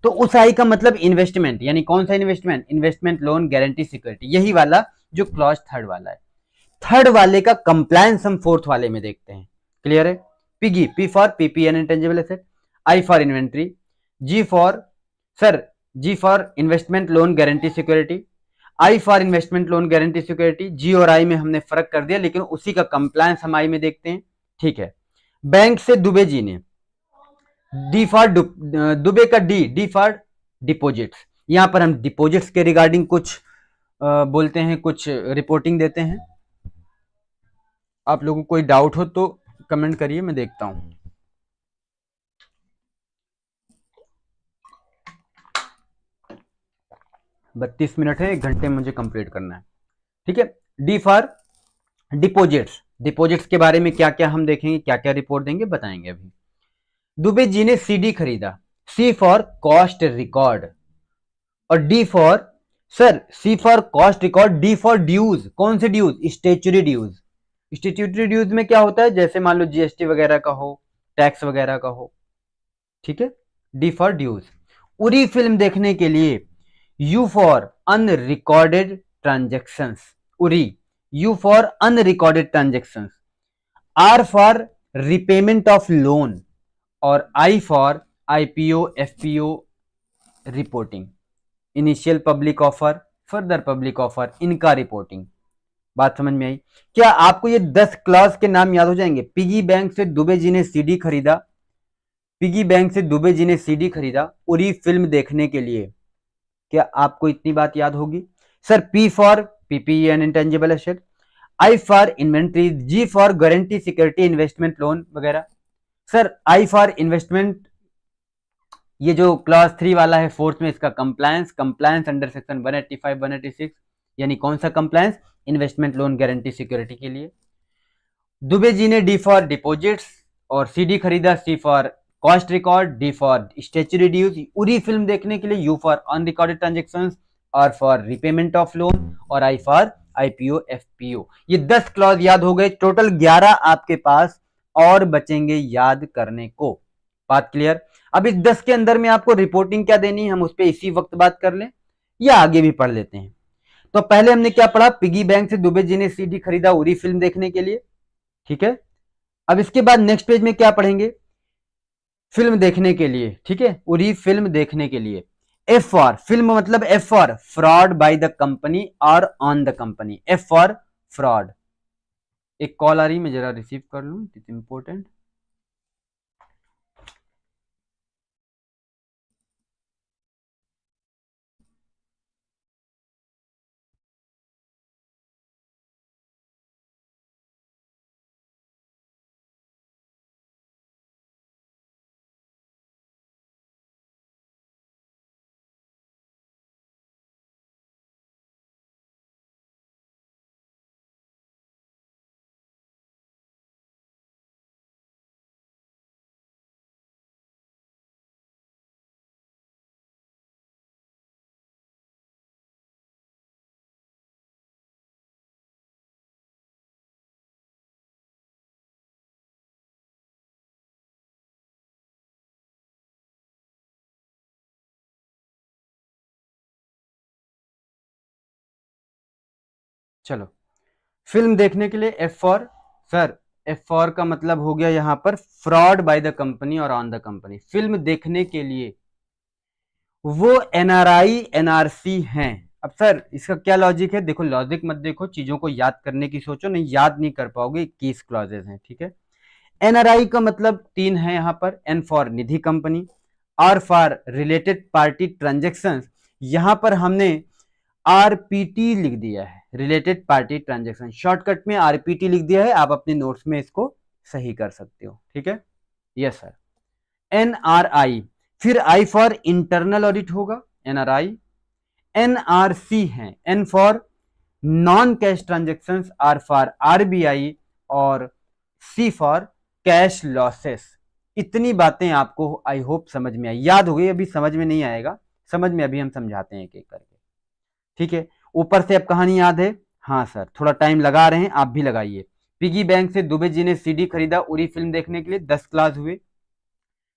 A: तो उस आई का मतलब इन्वेस्टमेंट, यानी कौन सा investment, investment loan guarantee security, यही वाला जो क्लॉज थर्ड वाला है। थर्ड वाले का कंप्लायंस हम फोर्थ वाले में देखते हैं। क्लियर है? Piggy, P for PPE and intangible asset, I for inventory, G for sir, G for investment loan guarantee security, I for investment loan guarantee security. G और आई में हमने फर्क कर दिया, लेकिन उसी का कंप्लायंस हम आई में देखते हैं। ठीक है, बैंक से दुबे जी ने, डी फॉर दुबे का डी फॉर डिपोजिट्स। यहां पर हम डिपोजिट्स के रिगार्डिंग कुछ बोलते हैं, कुछ रिपोर्टिंग देते हैं। आप लोगों को कोई डाउट हो तो कमेंट करिए, मैं देखता हूं। बत्तीस मिनट है, 1 घंटे मुझे कंप्लीट करना है। ठीक है, डी फॉर डिपोजिट्स। डिपोजिट्स के बारे में क्या क्या हम देखेंगे, क्या क्या रिपोर्ट देंगे, बताएंगे अभी। दुबे जी ने सीडी खरीदा, सी फॉर कॉस्ट रिकॉर्ड, और D for, sir C for cost record, D for dues. कौन से dues? Statutory dues. Statutory dues में क्या होता है? जैसे मान लो जीएसटी वगैरह का हो, टैक्स वगैरह का हो, ठीक है। D for dues. Uri film देखने के लिए U for unrecorded transactions, Uri. U for unrecorded transactions. R for repayment of loan, और I for IPO FPO reporting. Initial public offer, further public offer, इनका रिपोर्टिंग। बात समझ में आई? क्या आपको ये 10 क्लॉज के नाम याद हो जाएंगे? पिगी बैंक से दुबे जी ने सीडी खरीदा, पिगी बैंक से दुबे जी ने सीडी खरीदा उरी फिल्म देखने के लिए। क्या आपको इतनी बात याद होगी? Sir P for PPE and intangible asset, I for inventory, G for guarantee security investment loan वगैरह। सर आई फॉर इन्वेस्टमेंट, ये जो क्लास 3 वाला है फोर्थ में, इसका कंप्लायंस, कंप्लायंस अंडर सेक्शन 185 186, यानी कौन सा compliance? Investment loan guarantee security के लिए। दुबे जी ने डी फॉर डिपॉजिट्स और सीडी खरीदा, C for cost record, D for statutory dues Uri film देखने के लिए, U for unrecorded transactions, R for repayment of loan, और आई फॉर आईपीओ एफपीओ। ये 10 क्लॉज याद हो गए, टोटल 11 आपके पास और बचेंगे याद करने को। बात क्लियर? अब इस 10 के अंदर में आपको रिपोर्टिंग क्या देनी है, हम उस पर इसी वक्त बात कर लें या आगे भी पढ़ लेते हैं? तो पहले हमने क्या पढ़ा? पिगी बैंक से दुबे जी ने सीडी खरीदा उरी फिल्म देखने के लिए, ठीक है। अब इसके बाद नेक्स्ट पेज में क्या पढ़ेंगे? फिल्म देखने के लिए, ठीक है, उरी फिल्म देखने के लिए। एफ फॉर फिल्म, मतलब F for fraud by the company और on the company, F for fraud. एक कॉल आ रही, मैं जरा रिसीव कर लूं, इट्स इंपॉर्टेंट। चलो, फिल्म देखने के लिए F for, sir F for का मतलब हो गया यहां पर फ्रॉड बाय द कंपनी और ऑन द कंपनी। फिल्म देखने के लिए वो एनआरआई एनआरसी हैं। अब सर इसका क्या लॉजिक है? देखो लॉजिक मत देखो, चीजों को याद करने की सोचो, नहीं याद नहीं कर पाओगे, 21 क्लॉजेस हैं, ठीक है। एनआरआई का मतलब 3 है यहां पर, N for Nidhi company, R for related party transactions, यहां पर हमने आरपीटी लिख दिया है, रिलेटेड पार्टी ट्रांजेक्शन, शॉर्टकट में आरपीटी लिख दिया है, आप अपने नोट्स में इसको सही कर सकते हो, ठीक है। Yes sir. एनआरआई, फिर आई फॉर इंटरनल ऑडिट होगा, एनआरआई। एनआरसी है, N for non cash transactions, R for RBI, और सी फॉर कैश लॉसेस। इतनी बातें आपको आई होप समझ में आई, याद हो गई? अभी समझ में नहीं आएगा, समझ में अभी हम समझाते हैं एक एक करके, ठीक है। ऊपर से अब कहानी याद है? हाँ सर, थोड़ा टाइम लगा रहे हैं, आप भी लगाइए। पिगी बैंक से दुबे जी ने सीडी खरीदा उरी फिल्म देखने के लिए, 10 क्लास हुए।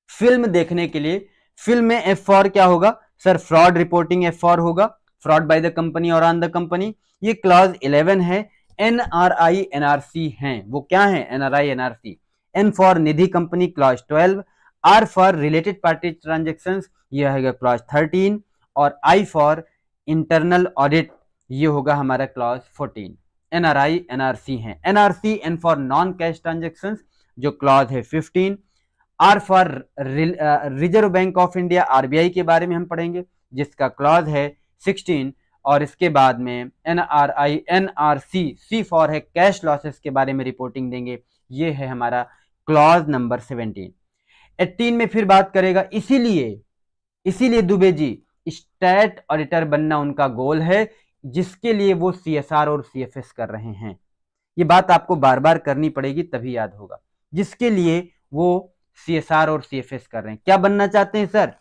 A: फिल्म देखने के लिए, फिल्म में एफ फॉर क्या होगा? Sir fraud reporting F for होगा, फ्रॉड बाय द कंपनी और ऑन द कंपनी। ये क्लॉज 11 है। एनआरआई एनआरसी हैं, वो क्या है? NRI NRC. N for Nidhi company clause 12, R for related party transaction, यह है क्लॉज 13, और आई फॉर इंटरनल ऑडिट, ये होगा हमारा क्लॉज 14। एनआरआई एनआरसी हैं। NRC N for non cash transaction, जो क्लॉज है 15। R for reserve bank of India, RBI के बारे में हम पढ़ेंगे, जिसका क्लॉज है 16। और इसके बाद में एनआरआई एनआरसी, सी फॉर है कैश लॉसेस के बारे में रिपोर्टिंग देंगे, ये है हमारा क्लॉज नंबर 17। 18 में फिर बात करेगा, इसीलिए इसीलिए दुबे जी स्टैट ऑडिटर बनना उनका गोल है, जिसके लिए वो सीएसआर और सीएफएस कर रहे हैं। ये बात आपको बार बार करनी पड़ेगी तभी याद होगा, जिसके लिए वो सीएसआर और सीएफएस कर रहे हैं। क्या बनना चाहते हैं सर?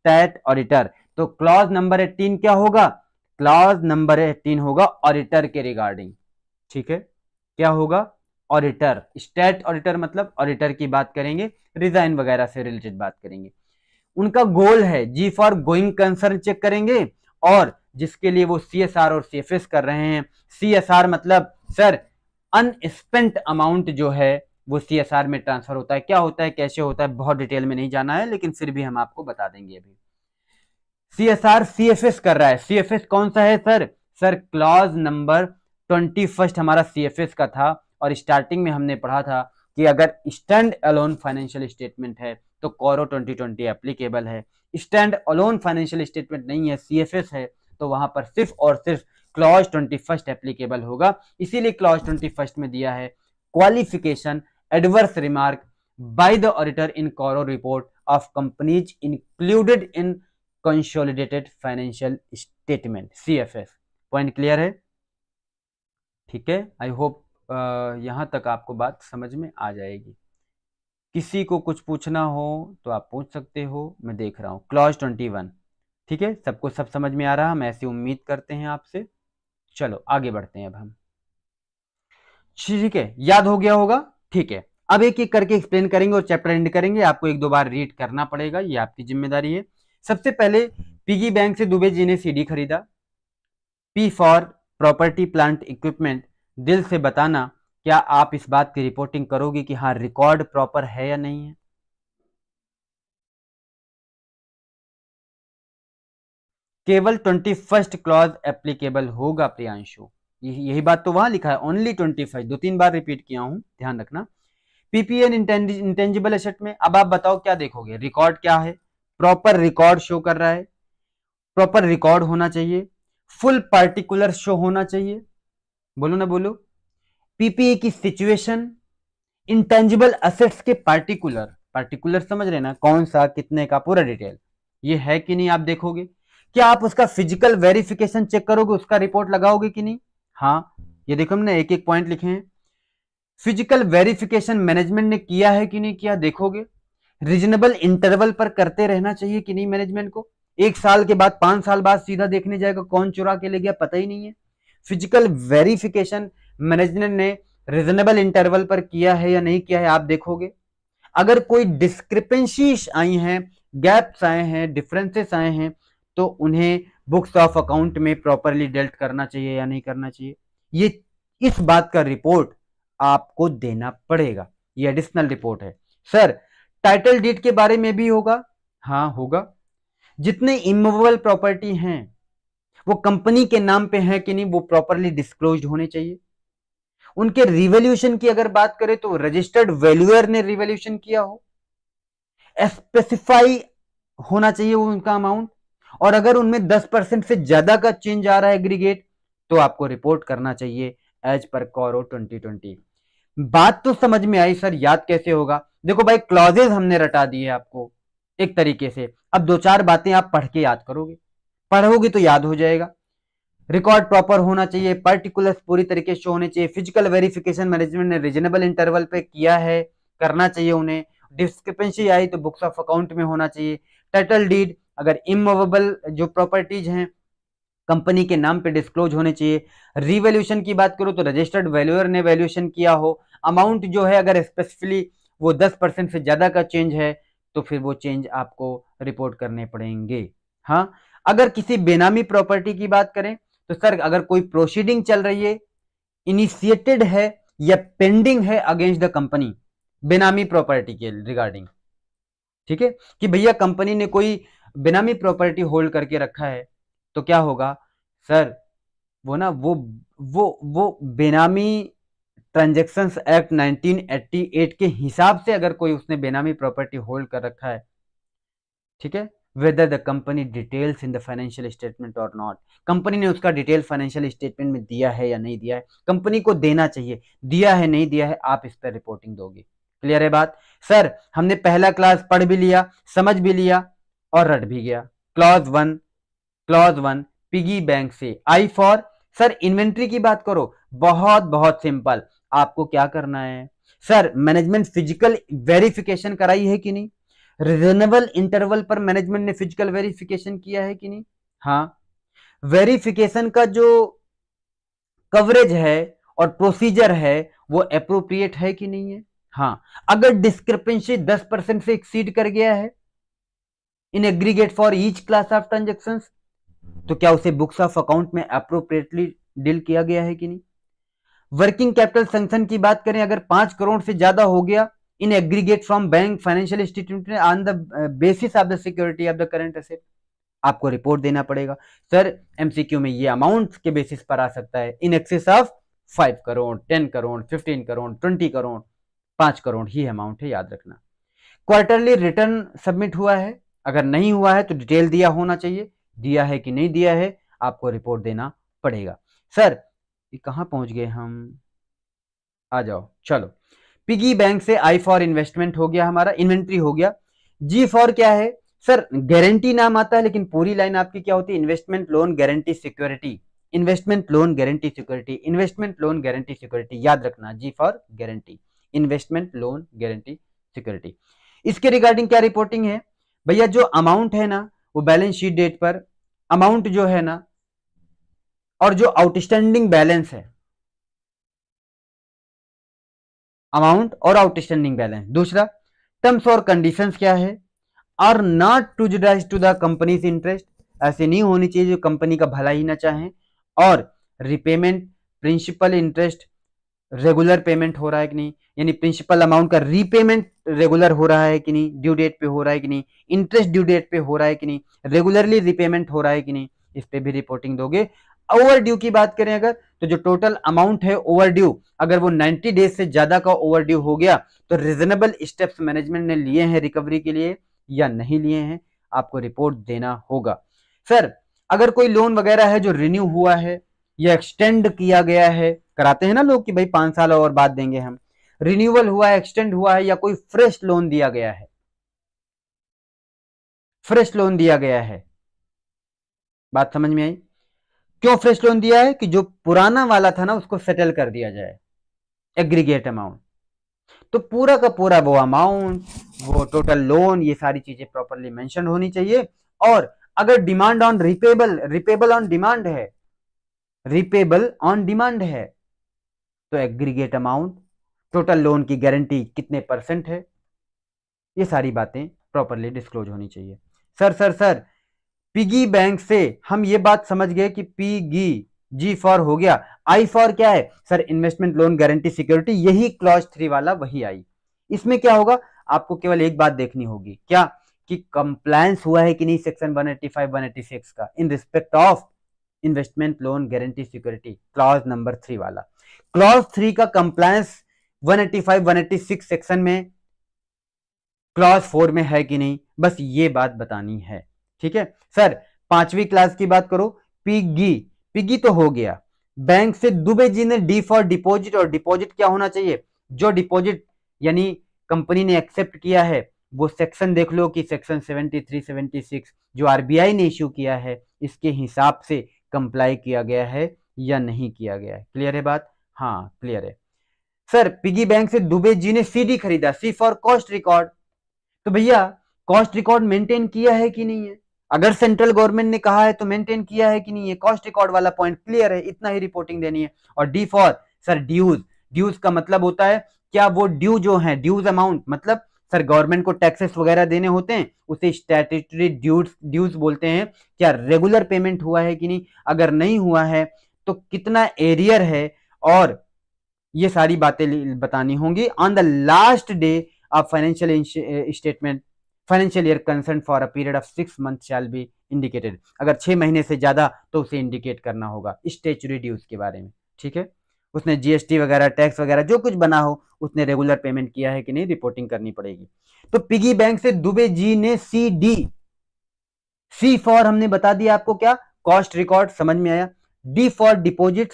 A: Stat auditor. तो क्लॉज नंबर 18 क्या होगा? क्लॉज नंबर 18 होगा ऑडिटर के रिगार्डिंग। ठीक है, क्या होगा? ऑडिटर। स्टैट ऑडिटर मतलब ऑडिटर की बात करेंगे, रिजाइन वगैरह से रिलेटेड बात करेंगे। उनका गोल है जी फॉर गोइंग कंसर्न चेक करेंगे, और जिसके लिए वो सीएसआर और सीएफएस कर रहे हैं। सीएसआर मतलब सर अनस्पेंट अमाउंट जो है वो सीएसआर में ट्रांसफर होता है। क्या होता है, कैसे होता है, बहुत डिटेल में नहीं जाना है, लेकिन फिर भी हम आपको बता देंगे। अभी सीएसआर सीएफएस कर रहा है। सीएफएस कौन सा है सर? सर क्लॉज नंबर 21 हमारा सीएफएस का था, और स्टार्टिंग में हमने पढ़ा था कि अगर स्टैंड अलोन फाइनेंशियल स्टेटमेंट है तो कॉरो 2020 एप्लीकेबल है। स्टैंड अलोन फाइनेंशियल स्टेटमेंट नहीं है, सीएफएस है, तो वहां पर सिर्फ और सिर्फ क्लॉज 21 एप्लीकेबल होगा। इसीलिए क्लॉज 21 में दिया है qualification adverse remark by the auditor in CARO report of companies included in consolidated financial statement, CFS. Point clear है? ठीक है, आई होप यहां तक आपको बात समझ में आ जाएगी। किसी को कुछ पूछना हो तो आप पूछ सकते हो, मैं देख रहा हूं। क्लॉज 21, ठीक है, सबको सब समझ में आ रहा, हम ऐसी उम्मीद करते हैं आपसे। चलो आगे बढ़ते हैं अब हम। ठीक है, याद हो गया होगा। ठीक है, अब एक एक करके एक्सप्लेन करेंगे और चैप्टर एंड करेंगे। आपको एक दो बार रीड करना पड़ेगा, ये आपकी जिम्मेदारी है। सबसे पहले पिगी बैंक से दुबे जी ने सीडी खरीदा। P for property plant equipment. दिल से बताना, क्या आप इस बात की रिपोर्टिंग करोगे कि हाँ रिकॉर्ड प्रॉपर है या नहीं है? केवल 21 क्लॉज एप्लीकेबल होगा प्रियांशु, यही बात तो वहां लिखा है, ओनली 25। दो तीन बार रिपीट किया हूं, ध्यान रखना। पीपीएन इंटेंजिबल एसेट में अब आप बताओ क्या देखोगे? रिकॉर्ड क्या है? प्रॉपर रिकॉर्ड शो कर रहा है, प्रॉपर रिकॉर्ड होना चाहिए, फुल पार्टिकुलर शो होना चाहिए। बोलो ना बोलो। पीपीए की सिचुएशन, इंटेंजिबल एसेट्स के पार्टिकुलर, पार्टिकुलर समझ रहे ना, कौन सा कितने का, पूरा डिटेल ये है कि नहीं आप देखोगे। क्या आप उसका फिजिकल वेरिफिकेशन चेक करोगे, उसका रिपोर्ट लगाओगे कि नहीं? हाँ, ये देखो हमने एक एक पॉइंट लिखे हैं। फिजिकल वेरिफिकेशन मैनेजमेंट ने किया है कि नहीं किया देखोगे। रीजनेबल इंटरवल पर करते रहना चाहिए कि नहीं मैनेजमेंट को। एक साल के बाद, 5 साल बाद सीधा देखने जाएगा, कौन चुरा के ले गया पता ही नहीं है। फिजिकल वेरिफिकेशन मैनेजमेंट ने रीजनेबल इंटरवल पर किया है या नहीं किया है आप देखोगे। अगर कोई डिस्क्रिपेंसीज आई हैं, गैप्स आए हैं, डिफरेंसेस आए हैं, तो उन्हें बुक्स ऑफ अकाउंट में प्रॉपरली डेल्ट करना चाहिए या नहीं करना चाहिए। ये इस बात का रिपोर्ट आपको देना पड़ेगा, ये एडिशनल रिपोर्ट है। सर टाइटल डीड के बारे में भी होगा? हाँ होगा। जितने इमूवेबल प्रॉपर्टी हैं वो कंपनी के नाम पे है कि नहीं, वो प्रॉपरली डिस्क्लोज्ड होने चाहिए। उनके रिवैल्यूएशन की अगर बात करें तो रजिस्टर्ड वैल्यूअर ने रिवैल्यूएशन किया हो, स्पेसिफाई होना चाहिए वो उनका अमाउंट, और अगर उनमें 10% से ज्यादा का चेंज आ रहा है एग्रीगेट, तो आपको रिपोर्ट करना चाहिए एज पर कॉरो 2020। बात तो समझ में आई सर, याद कैसे होगा? देखो भाई, क्लॉजेज हमने रटा दिए आपको एक तरीके से, अब दो चार बातें आप पढ़ के याद करोगे, पढ़ोगे तो याद हो जाएगा। रिकॉर्ड प्रॉपर होना चाहिए, पर्टिकुलर्स पूरी तरीके से होने चाहिए, फिजिकल वेरिफिकेशन मैनेजमेंट ने रीजनेबल इंटरवल पे किया है, करना चाहिए उन्हें। डिस्क्रिपेंसी आई तो बुक्स ऑफ अकाउंट में होना चाहिए। टाइटल डीड अगर इमूवेबल जो प्रॉपर्टीज हैं कंपनी के नाम पे डिस्क्लोज होने चाहिए। रिवैल्यूएशन की बात करो तो रजिस्टर्ड वैल्यूअर ने वैल्यूएशन किया हो। अमाउंट जो है अगर स्पेसिफिकली वो 10% से ज्यादा का चेंज है तो फिर वो चेंज आपको रिपोर्ट करने पड़ेंगे। हाँ, अगर किसी बेनामी प्रॉपर्टी की बात करें तो सर अगर कोई प्रोसीडिंग चल रही है, इनिशिएटेड है या पेंडिंग है अगेंस्ट द कंपनी बेनामी प्रॉपर्टी के रिगार्डिंग, ठीक है, कि भैया कंपनी ने कोई बेनामी प्रॉपर्टी होल्ड करके रखा है, तो क्या होगा सर? वो ना वो बेनामी ट्रांजैक्शंस एक्ट 1988 के हिसाब से अगर कोई उसने बेनामी प्रॉपर्टी होल्ड कर रखा है, ठीक है, weather the company details in the financial statement और नॉट, कंपनी ने उसका डिटेल फाइनेंशियल स्टेटमेंट में दिया है या नहीं दिया है, कंपनी को देना चाहिए, दिया है नहीं दिया है, आप इस पर रिपोर्टिंग दोगे। क्लियर है बात? सर हमने पहला क्लास पढ़ भी लिया, समझ भी लिया और रट भी गया। क्लॉज वन पिगी बैंक से आई फॉर, सर इन्वेंट्री की बात करो, बहुत बहुत सिंपल, आपको क्या करना है सर? मैनेजमेंट फिजिकल वेरिफिकेशन कराई है कि नहीं? रीजनेबल इंटरवल पर मैनेजमेंट ने फिजिकल वेरिफिकेशन किया है कि नहीं? हाँ। वेरिफिकेशन का जो कवरेज है और प्रोसीजर है वो अप्रोप्रिएट है कि नहीं है? हाँ। अगर डिस्क्रिपेंसी 10% से एक्सीड कर गया है in aggregate for each class of transaction, तो क्या उसे बुक्स ऑफ अकाउंट में अप्रोप्रिएटली डील किया गया है कि नहीं? वर्किंग कैपिटल सैंक्शन की बात करें, अगर 5 करोड़ से ज्यादा हो गया in aggregate from bank financial institute on the basis of the security of the current asset, आपको रिपोर्ट देना पड़ेगा। सर एमसीक्यू में ये अमाउंट के बेसिस पर आ सकता है in excess of 5 crore, 10 crore, 15 crore, 20 crore, 5 crore he amount है, याद रखना। क्वार्टरली रिटर्न सबमिट हुआ है, अगर नहीं हुआ है तो डिटेल दिया होना चाहिए, दिया है कि नहीं दिया है आपको रिपोर्ट देना पड़ेगा। सर ये कहां पहुंच गए हम, आ जाओ चलो। पिगी बैंक से आई फॉर इन्वेस्टमेंट हो गया, हमारा इन्वेंट्री हो गया। जी फॉर क्या है? सर गारंटी नाम आता है लेकिन पूरी लाइन आपकी क्या होती है? Investment loan guarantee security, investment loan guarantee security, investment loan guarantee security, याद रखना G for guarantee, investment loan guarantee security. इसके रिगार्डिंग क्या रिपोर्टिंग है भैया? जो अमाउंट है ना वो बैलेंस शीट डेट पर अमाउंट जो है ना और जो आउटस्टैंडिंग बैलेंस है, अमाउंट और आउटस्टैंडिंग बैलेंस। दूसरा टर्म्स और कंडीशंस क्या है? Are not prejudice to the company's interest, ऐसे नहीं होनी चाहिए जो कंपनी का भला ही ना चाहे। और repayment principal interest regular payment हो रहा है कि नहीं, यानी प्रिंसिपल अमाउंट का रीपेमेंट रेगुलर हो रहा है कि नहीं, ड्यू डेट पे हो रहा है कि नहीं, इंटरेस्ट ड्यू डेट पे हो रहा है कि नहीं, रेगुलरली रीपेमेंट हो रहा है कि नहीं, इस पे भी रिपोर्टिंग दोगे। ओवर ड्यू की बात करें अगर, तो जो टोटल अमाउंट है ओवर ड्यू, अगर वो 90 डेज से ज्यादा का ओवर ड्यू हो गया तो रीजनेबल स्टेप्स मैनेजमेंट ने लिए हैं रिकवरी के लिए या नहीं लिए हैं, आपको रिपोर्ट देना होगा। सर अगर कोई लोन वगैरह है जो रिन्यू हुआ है या एक्सटेंड किया गया है, कराते हैं ना लोग कि भाई 5 साल और बाद देंगे हम, रिन्यूअल हुआ है, एक्सटेंड हुआ है, या कोई फ्रेश लोन दिया गया है, फ्रेश लोन दिया गया है, बात समझ में आई? क्यों फ्रेश लोन दिया है? कि जो पुराना वाला था ना उसको सेटल कर दिया जाए, एग्रीगेट अमाउंट। तो पूरा का पूरा वो अमाउंट, वो टोटल लोन, ये सारी चीजें प्रॉपरली मेंशन होनी चाहिए। और अगर demand on repayable, repayable on demand है, रिपेबल ऑन डिमांड है, तो एग्रीगेट अमाउंट, टोटल लोन की गारंटी कितने परसेंट है, ये सारी बातें प्रॉपरली डिस्क्लोज होनी चाहिए। सर पिगी बैंक से हम ये बात समझ गए कि पिगी जी फॉर हो गया, आई फॉर क्या है? Sir investment loan guarantee security, यही क्लॉज 3 वाला वही आई। इसमें क्या होगा, आपको केवल एक बात देखनी होगी, क्या कि कंप्लायंस हुआ है कि नहीं सेक्शन 185 186 का in respect of investment loan guarantee security, clause number 3 वाला। क्लॉज 3 का कंप्लायंस 185 186 सेक्शन में क्लॉज 4 में है कि नहीं, बस ये बात बतानी है। ठीक है सर, 5वीं क्लास की बात करो, पिगी, पिगी तो हो गया। बैंक से दुबे जी ने डी फॉर डिपॉजिट, और डिपॉजिट क्या होना चाहिए? जो डिपॉजिट यानी कंपनी ने एक्सेप्ट किया है वो सेक्शन देख लो कि सेक्शन 73 76 जो आरबीआई ने इश्यू किया है इसके हिसाब से कंप्लाई किया गया है या नहीं किया गया है। क्लियर है बात? हाँ क्लियर है। सर पिगी बैंक से दुबे जी ने सीडी खरीदा, सी फॉर कॉस्ट रिकॉर्ड, तो भैया कॉस्ट रिकॉर्ड मेंटेन किया है कि नहीं है? अगर सेंट्रल गवर्नमेंट ने कहा है तो मेंटेन किया है कि नहीं है? कॉस्ट रिकॉर्ड वाला पॉइंट क्लियर है, इतना ही रिपोर्टिंग देनी है। और D for sir dues, dues का मतलब होता है क्या वो ड्यू जो है, ड्यूज अमाउंट मतलब सर गवर्नमेंट को टैक्सेस वगैरह देने होते हैं, उसे स्टैट्यूटरी ड्यूज ड्यूज बोलते हैं। क्या रेगुलर पेमेंट हुआ है कि नहीं, अगर नहीं हुआ है तो कितना एरियर है, और ये सारी बातें बतानी होंगी। On the last day of financial statement financial year concern for a period of 6 month shall be indicated, अगर 6 महीने से ज्यादा तो उसे इंडिकेट करना होगा स्टैट्यूटरी ड्यूज के बारे में। ठीक है, उसने जीएसटी वगैरह टैक्स वगैरह जो कुछ बना हो उसने रेगुलर पेमेंट किया है कि नहीं, रिपोर्टिंग करनी पड़ेगी। तो पिगी बैंक से दुबे जी ने सी डी, सी फॉर हमने बता दिया आपको क्या, कॉस्ट रिकॉर्ड, समझ में आया। D for deposit,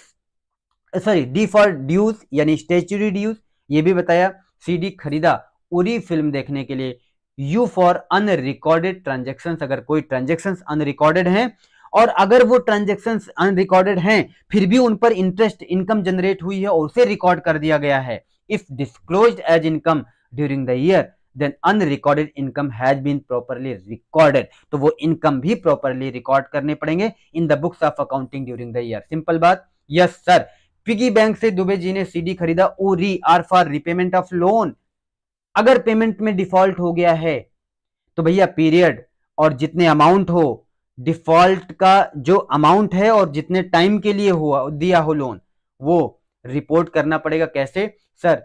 A: sorry D for dues यानी स्टैट्यूटरी ड्यूज, ये भी बताया। सीडी खरीदा उरी फिल्म देखने के लिए। यू फॉर अनरिकॉर्डेड ट्रांजेक्शन, अगर कोई ट्रांजेक्शन अनरिकॉर्डेड हैं और अगर वो ट्रांजेक्शन अनरिकॉर्डेड हैं फिर भी उन पर इंटरेस्ट इनकम जनरेट हुई है और उसे रिकॉर्ड कर दिया गया है, if disclosed as income during the year then unrecorded income has been properly recorded, तो वो इनकम भी प्रॉपरली रिकॉर्ड करने पड़ेंगे in the books of accounting during the year. Simple बात। Yes sir. पिगी बैंक से दुबे जी ने सीडी खरीदा, ओ री R for repayment of loan. अगर पेमेंट में डिफॉल्ट हो गया है तो भैया पीरियड और जितने अमाउंट हो, डिफॉल्ट का जो अमाउंट है और जितने टाइम के लिए हुआ दिया हो लोन, वो रिपोर्ट करना पड़ेगा। कैसे सर?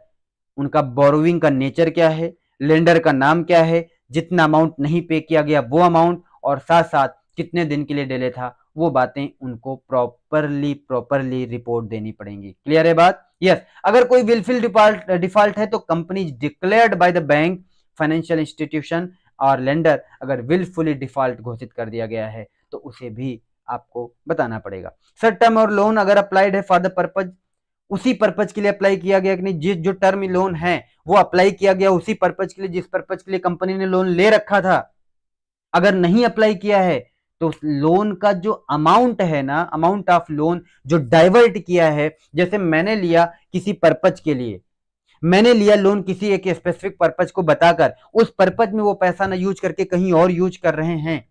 A: उनका बोरोविंग का नेचर क्या है, लेंडर का नाम क्या है, जितना अमाउंट नहीं पे किया गया वो अमाउंट, और साथ साथ कितने दिन के लिए डिले था, वो बातें उनको प्रॉपरली रिपोर्ट देनी पड़ेंगी। क्लियर है बात? यस। अगर कोई विलफुल डिफॉल्ट है तो company declared by the bank, financial institution और लेंडर अगर विलफुली डिफॉल्ट घोषित कर दिया गया है तो उसे भी आपको बताना पड़ेगा। सर टर्म और लोन अगर अप्लाइड है फॉर द पर्पज, उसी पर्पज के लिए अप्लाई किया गया कि नहीं, जिस जो टर्म लोन है वो अप्लाई किया गया उसी पर्पज के लिए जिस पर्पज के लिए कंपनी ने लोन ले रखा था। अगर नहीं अप्लाई किया है तो उस लोन का जो अमाउंट है ना, अमाउंट ऑफ लोन जो डाइवर्ट किया है, जैसे मैंने लिया किसी पर्पज के लिए, मैंने लिया लोन किसी एक स्पेसिफिक पर्पज को बताकर, उस पर्पज में वो पैसा ना यूज करके कहीं और यूज कर रहे हैं,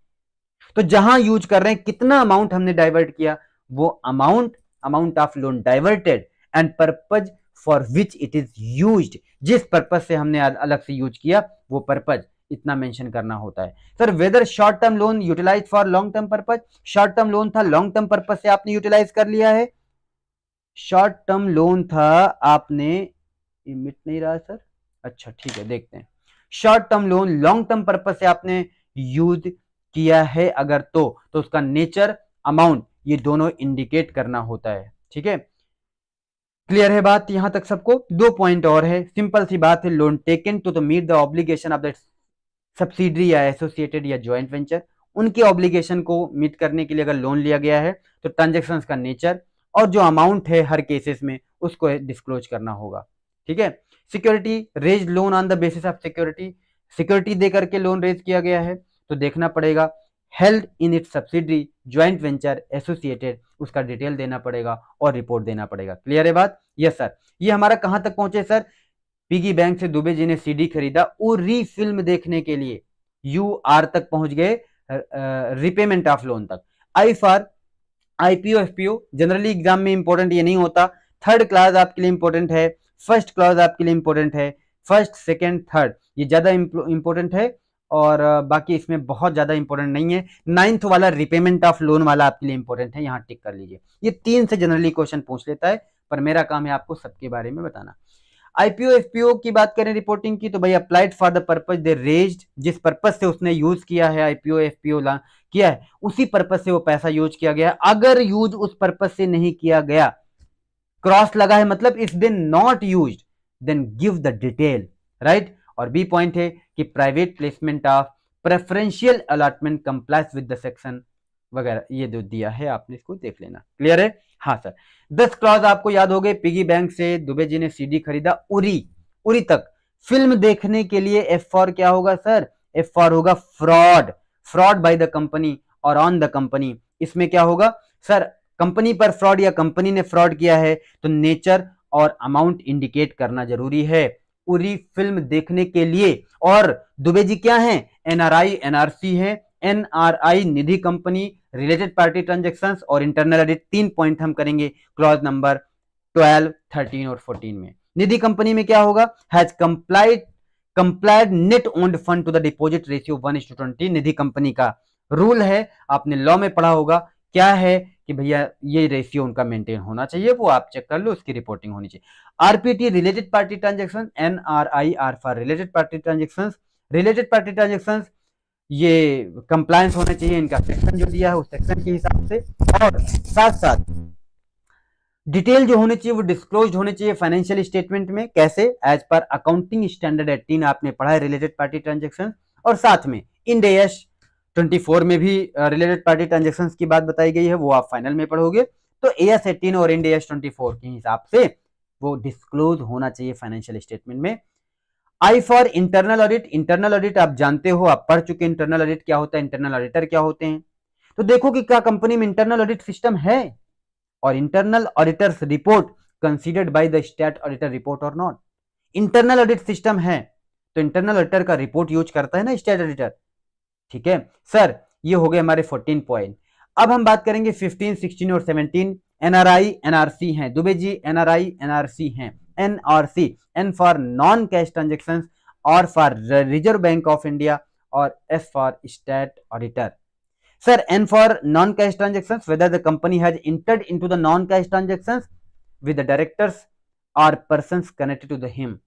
A: तो जहां यूज कर रहे हैं कितना अमाउंट हमने डाइवर्ट किया, वो amount of loan diverted and purpose for which it is used, जिस पर्पज से हमने अलग से यूज किया वो पर्पज इतना मेंशन करना होता है। Sir whether short term loan utilise for long term purpose, short term loan था लॉन्ग टर्म पर्पज से आपने यूटिलाइज कर लिया है, शॉर्ट टर्म लोन था आपने, मिट नहीं रहा सर, अच्छा ठीक है देखते हैं, short term loan long term purpose से आपने यूज किया है अगर तो उसका नेचर, अमाउंट, ये दोनों इंडिकेट करना होता है। ठीक है, क्लियर है बात यहां तक सबको? दो पॉइंट और है, सिंपल सी बात है, loan taken to meet the obligation of the subsidiary या एसोसिएटेड या ज्वाइंट वेंचर, उनके ऑब्लिगेशन को मीट करने के लिए अगर लोन लिया गया है तो ट्रांजेक्शन का नेचर और जो अमाउंट है हर केसेस में उसको डिस्क्लोज करना होगा। ठीक है, security raise loan on the basis of security, security दे करके लोन रेज किया गया है तो देखना पड़ेगा held in its subsidiary, joint venture, associated, उसका डिटेल देना पड़ेगा और रिपोर्ट देना पड़ेगा। क्लियर है बात? Yes sir. ये हमारा कहां तक पहुंचे सर? पिगी बैंक से दुबे जी ने सीडी खरीदा उरी फिल्म देखने के लिए, यू आर तक पहुंच गए, रिपेमेंट ऑफ लोन तक। I for IPO FPO generally exam में इंपॉर्टेंट ये नहीं होता, थर्ड क्लास आपके लिए इंपॉर्टेंट है, फर्स्ट क्लास आपके लिए इंपॉर्टेंट है, फर्स्ट सेकेंड थर्ड ये ज्यादा इंपॉर्टेंट है और बाकी इसमें बहुत ज्यादा इंपॉर्टेंट नहीं है। नाइन्थ वाला रिपेमेंट ऑफ लोन वाला आपके लिए इंपॉर्टेंट है, यहां टिक कर लीजिए। ये तीन से जनरली क्वेश्चन पूछ लेता है पर मेरा काम है आपको सबके बारे में बताना। आईपीओ एफपीओ की बात करें रिपोर्टिंग की तो भाई applied for the purpose they raised, जिस पर्पज से उसने यूज किया है आईपीओ एफपीओ किया है उसी पर्पज से वो पैसा यूज किया गया। अगर यूज उस पर्पज से नहीं किया गया, क्रॉस लगा है मतलब if then not used then give the detail, right. और बी पॉइंट है कि private placement of preferential allotment complies with the section वगैरह, ये जो दिया है आपने इसको देख लेना। क्लियर है? हाँ सर। 10 क्लॉज आपको याद हो गए। पिगी बैंक से दुबे जी ने सीडी खरीदा उरी तक फिल्म देखने के लिए एफ फॉर क्या होगा सर? एफ फॉर होगा फ्रॉड बाय द कंपनी और ऑन द कंपनी। इसमें क्या होगा सर? कंपनी पर फ्रॉड या कंपनी ने फ्रॉड किया है तो नेचर और अमाउंट इंडिकेट करना जरूरी है उरी फिल्म देखने के लिए। और दुबे जी क्या है? एनआरआई एनआरसी है, एनआरआई निधि कंपनी, रिलेटेड पार्टी ट्रांजेक्शंस और इंटरनल ऑडिट। 3 पॉइंट हम करेंगे क्लॉज नंबर 12, 13 और 14 में। निधि कंपनी में क्या होगा? Has complied net owned fund to the deposit ratio 1:20। Nidhi company का रूल है, आपने लॉ में पढ़ा होगा, क्या है कि भैया ये रेशियो उनका मेंटेन होना चाहिए, वो आप चेक कर लो, उसकी रिपोर्टिंग होनी चाहिए। RPT related party transaction, NRI R for related party transaction. Related party transaction ये कंप्लायंस होना चाहिए, इनका सेक्शन जो दिया है उस सेक्शन के हिसाब से, और साथ साथ डिटेल जो होने चाहिए वो डिस्क्लोज होने चाहिए फाइनेंशियल स्टेटमेंट में। कैसे? एज पर अकाउंटिंग स्टैंडर्ड 18 आपने पढ़ा है रिलेटेड पार्टी ट्रांजेक्शन। और साथ में इंड AS 24 में भी रिलेटेड पार्टी ट्रांजेक्शन की बात बताई गई है, वो आप फाइनल में पढ़ोगे। तो AS 18 और इंड AS 24 के हिसाब से वो डिस्क्लोज होना चाहिए फाइनेंशियल स्टेटमेंट में। I for internal audit, internal audit आप जानते हो, आप पढ़ चुके इंटरनल ऑडिट क्या होता है, इंटरनल ऑडिटर क्या होते हैं। तो देखो कि क्या कंपनी में इंटरनल ऑडिट सिस्टम है और internal auditors report considered by the stat auditor report और नॉट। इंटरनल ऑडिट सिस्टम है तो इंटरनल ऑडिटर का रिपोर्ट यूज करता है ना स्टेट ऑडिटर। ठीक है सर, ये हो गए हमारे 14 पॉइंट। अब हम बात करेंगे 15, 16 और 17। एनआरआई एनआरसी हैं, दुबे जी एनआरआई एनआरसी हैं। NRC, N for non cash transaction R for reserve bank of India और S for state auditor. Sir N for non cash transaction, whether the company has entered into the non cash transaction with the directors और persons connected to the him,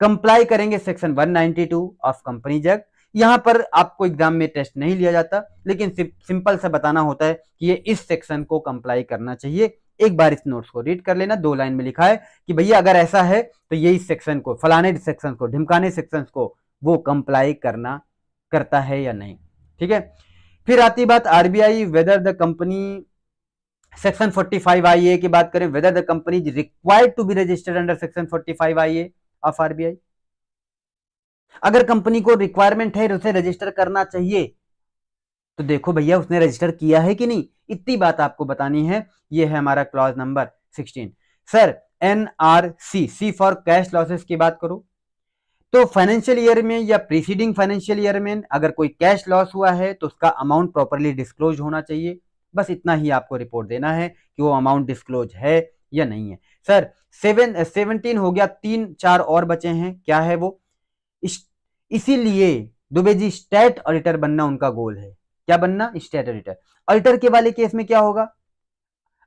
A: comply करेंगे सेक्शन 192 ऑफ कंपनीज एक्ट। यहां पर आपको एग्जाम में टेस्ट नहीं लिया जाता, लेकिन सिंपल सा बताना होता है कि ये इस सेक्शन को कंप्लाई करना चाहिए। एक बार इस नोट्स को रीड कर लेना, 2 लाइन में लिखा है कि भैया अगर ऐसा है तो ये इस सेक्शन को, फलाने सेक्शन को, ढिमकाने सेक्शन को वो कंप्लाई करना करता है या नहीं। ठीक है, फिर आती बात RBI, whether the company, section 45 IA की बात करें, whether the company is required to be registered under section 45 IA of RBI. अगर कंपनी को रिक्वायरमेंट है उसे रजिस्टर करना चाहिए, तो देखो भैया उसने रजिस्टर किया है कि नहीं, इतनी बात आपको बतानी है। ये है हमारा clause number 16। Sir NRC, C for cash losses की बात करो तो फाइनेंशियल ईयर में या प्रीसीडिंग फाइनेंशियल ईयर में अगर कोई कैश लॉस हुआ है तो उसका अमाउंट प्रॉपरली डिस्क्लोज होना चाहिए। बस इतना ही आपको रिपोर्ट देना है कि वो अमाउंट डिस्क्लोज है या नहीं है। सर 17 हो गया, 3-4 और बचे हैं, क्या है वो, इसीलिए दुबे जी स्टेट ऑडिटर बनना उनका गोल है। क्या बनना, स्टेट ऑडिटर। ऑडिटर के वाले केस में क्या होगा,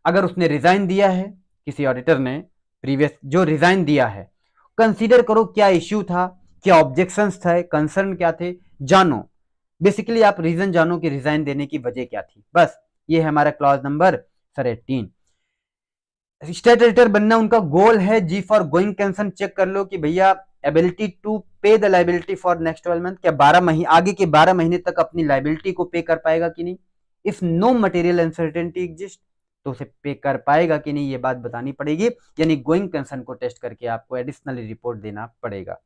A: अगर उसने रिजाइन दिया है, किसी ऑडिटर ने प्रीवियस जो रिजाइन दिया है, कंसीडर करो क्या इश्यू था, क्या ऑब्जेक्शंस थे, कंसर्न क्या थे, जानो। बेसिकली आप रीजन जानो कि रिजाइन देने की वजह क्या थी। बस ये है हमारा clause number sir 18। State auditor बनना उनका गोल है। जी फॉर गोइंग कंसर्न चेक कर लो कि भैया एबिलिटी टू पे the liability for next 12 month, क्या 12 महीने आगे के 12 महीने तक अपनी लाइबिलिटी को पे कर पाएगा कि नहीं। If no material uncertainty exist, तो उसे पे कर पाएगा कि नहीं, ये बात बतानी पड़ेगी। यानी गोइंग कंसर्न को टेस्ट करके आपको एडिशनली रिपोर्ट देना पड़ेगा।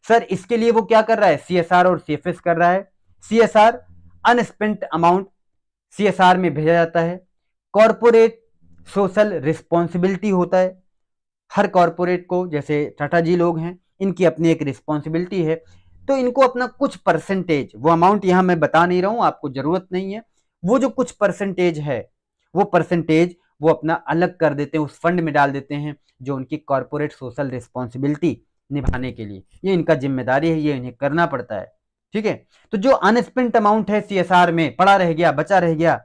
A: सर इसके लिए वो क्या कर रहा है, सीएसआर और सीएफएस कर रहा है। सीएसआर अनस्पेंट अमाउंट सीएसआर में भेजा जाता है। कॉर्पोरेट सोशल रिस्पॉन्सिबिलिटी होता है, हर कॉर्पोरेट को, जैसे टाटा जी लोग हैं, इनकी अपनी एक रिस्पॉन्सिबिलिटी है, तो इनको अपना कुछ परसेंटेज, वो अमाउंट यहां मैं बता नहीं रहा हूं, आपको जरूरत नहीं है, वो जो कुछ परसेंटेज है वो परसेंटेज वो अपना अलग कर देते हैं, उस फंड में डाल देते हैं जो उनकी कॉर्पोरेट सोशल रिस्पॉन्सिबिलिटी निभाने के लिए, ये इनका जिम्मेदारी है, ये इन्हें करना पड़ता है। ठीक है, तो जो अनस्पेंट अमाउंट है सीएसआर में पड़ा रह गया, बचा रह गया,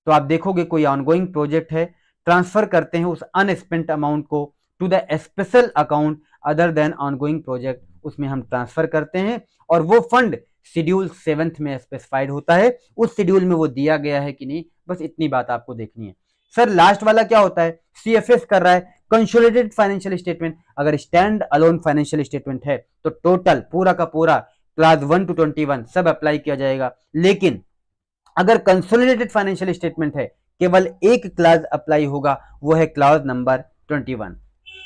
A: तो आप देखोगे कोई ऑनगोइंग प्रोजेक्ट है, ट्रांसफर करते हैं उस अनस्पेंट अमाउंट को to the special account other than ongoing project, उसमें हम ट्रांसफर करते हैं और वो फंड शेड्यूल 7 में स्पेसिफाइड होता है, उस शेड्यूल में वो दिया गया है कि नहीं, बस इतनी बात आपको देखनी है। सर लास्ट वाला क्या होता है, सीएफएस कर रहा है, कंसोलिडेटेड फाइनेंशियल स्टेटमेंट। अगर स्टैंड अलोन फाइनेंशियल स्टेटमेंट है तो टोटल पूरा का पूरा क्लास 1 to 21 सब अप्लाई किया जाएगा, लेकिन अगर कंसोलिडेटेड फाइनेंशियल स्टेटमेंट है केवल एक क्लास अप्लाई होगा, वो है क्लास नंबर 21।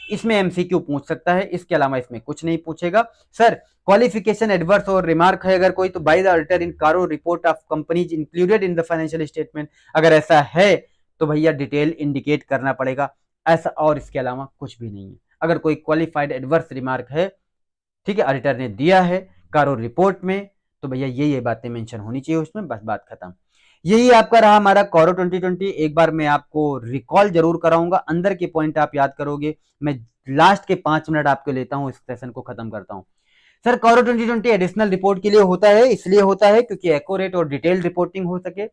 A: इसमें एमसीक्यू पूछ सकता है, इसके अलावा इसमें कुछ नहीं पूछेगा। सर क्वालिफिकेशन एडवर्स और रिमार्क है अगर कोई, तो बाय द ऑडिटर इन कारो report of companies included in the financial statement, अगर ऐसा है तो भैया डिटेल इंडिकेट करना पड़ेगा, ऐसा और इसके अलावा कुछ भी नहीं है। अगर कोई क्वालिफाइड एडवर्स रिमार्क है, ठीक है, ऑडिटर ने दिया है कारो रिपोर्ट में, तो भैया ये बातें मेंशन होनी चाहिए उसमें, बस बात खत्म। यही आपका रहा हमारा कॉरो 2020। एक बार मैं आपको रिकॉल जरूर कराऊंगा, अंदर के पॉइंट आप याद करोगे, मैं लास्ट के 5 मिनट आपके लेता हूं, इस सेशन को खत्म करता हूं। सर कॉरो 2020 एडिशनल रिपोर्ट के लिए होता है, इसलिए होता है क्योंकि एक्यूरेट और डिटेल्ड रिपोर्टिंग हो सके,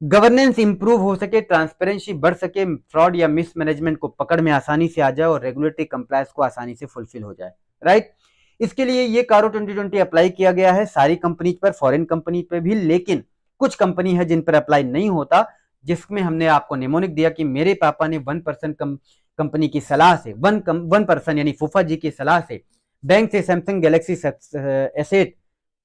A: गवर्नेंस इंप्रूव हो सके, ट्रांसपेरेंसी बढ़ सके, फ्रॉड या मिसमैनेजमेंट को पकड़ में आसानी से आ जाए और रेगुलेटरी कंप्लायंस को आसानी से फुलफिल हो जाए, राइट। इसके लिए ये कारो 2020 अप्लाई किया गया है सारी कंपनी पर, फॉरेन कंपनी पर भी, लेकिन कुछ कंपनी है जिन पर अप्लाई नहीं होता, जिसमें हमने आपको निमोनिक दिया कि मेरे पापा ने 1% कंपनी की सलाह से, 1% यानी फूफा जी की सलाह से बैंक से सैमसंग गैलेक्सी एसेट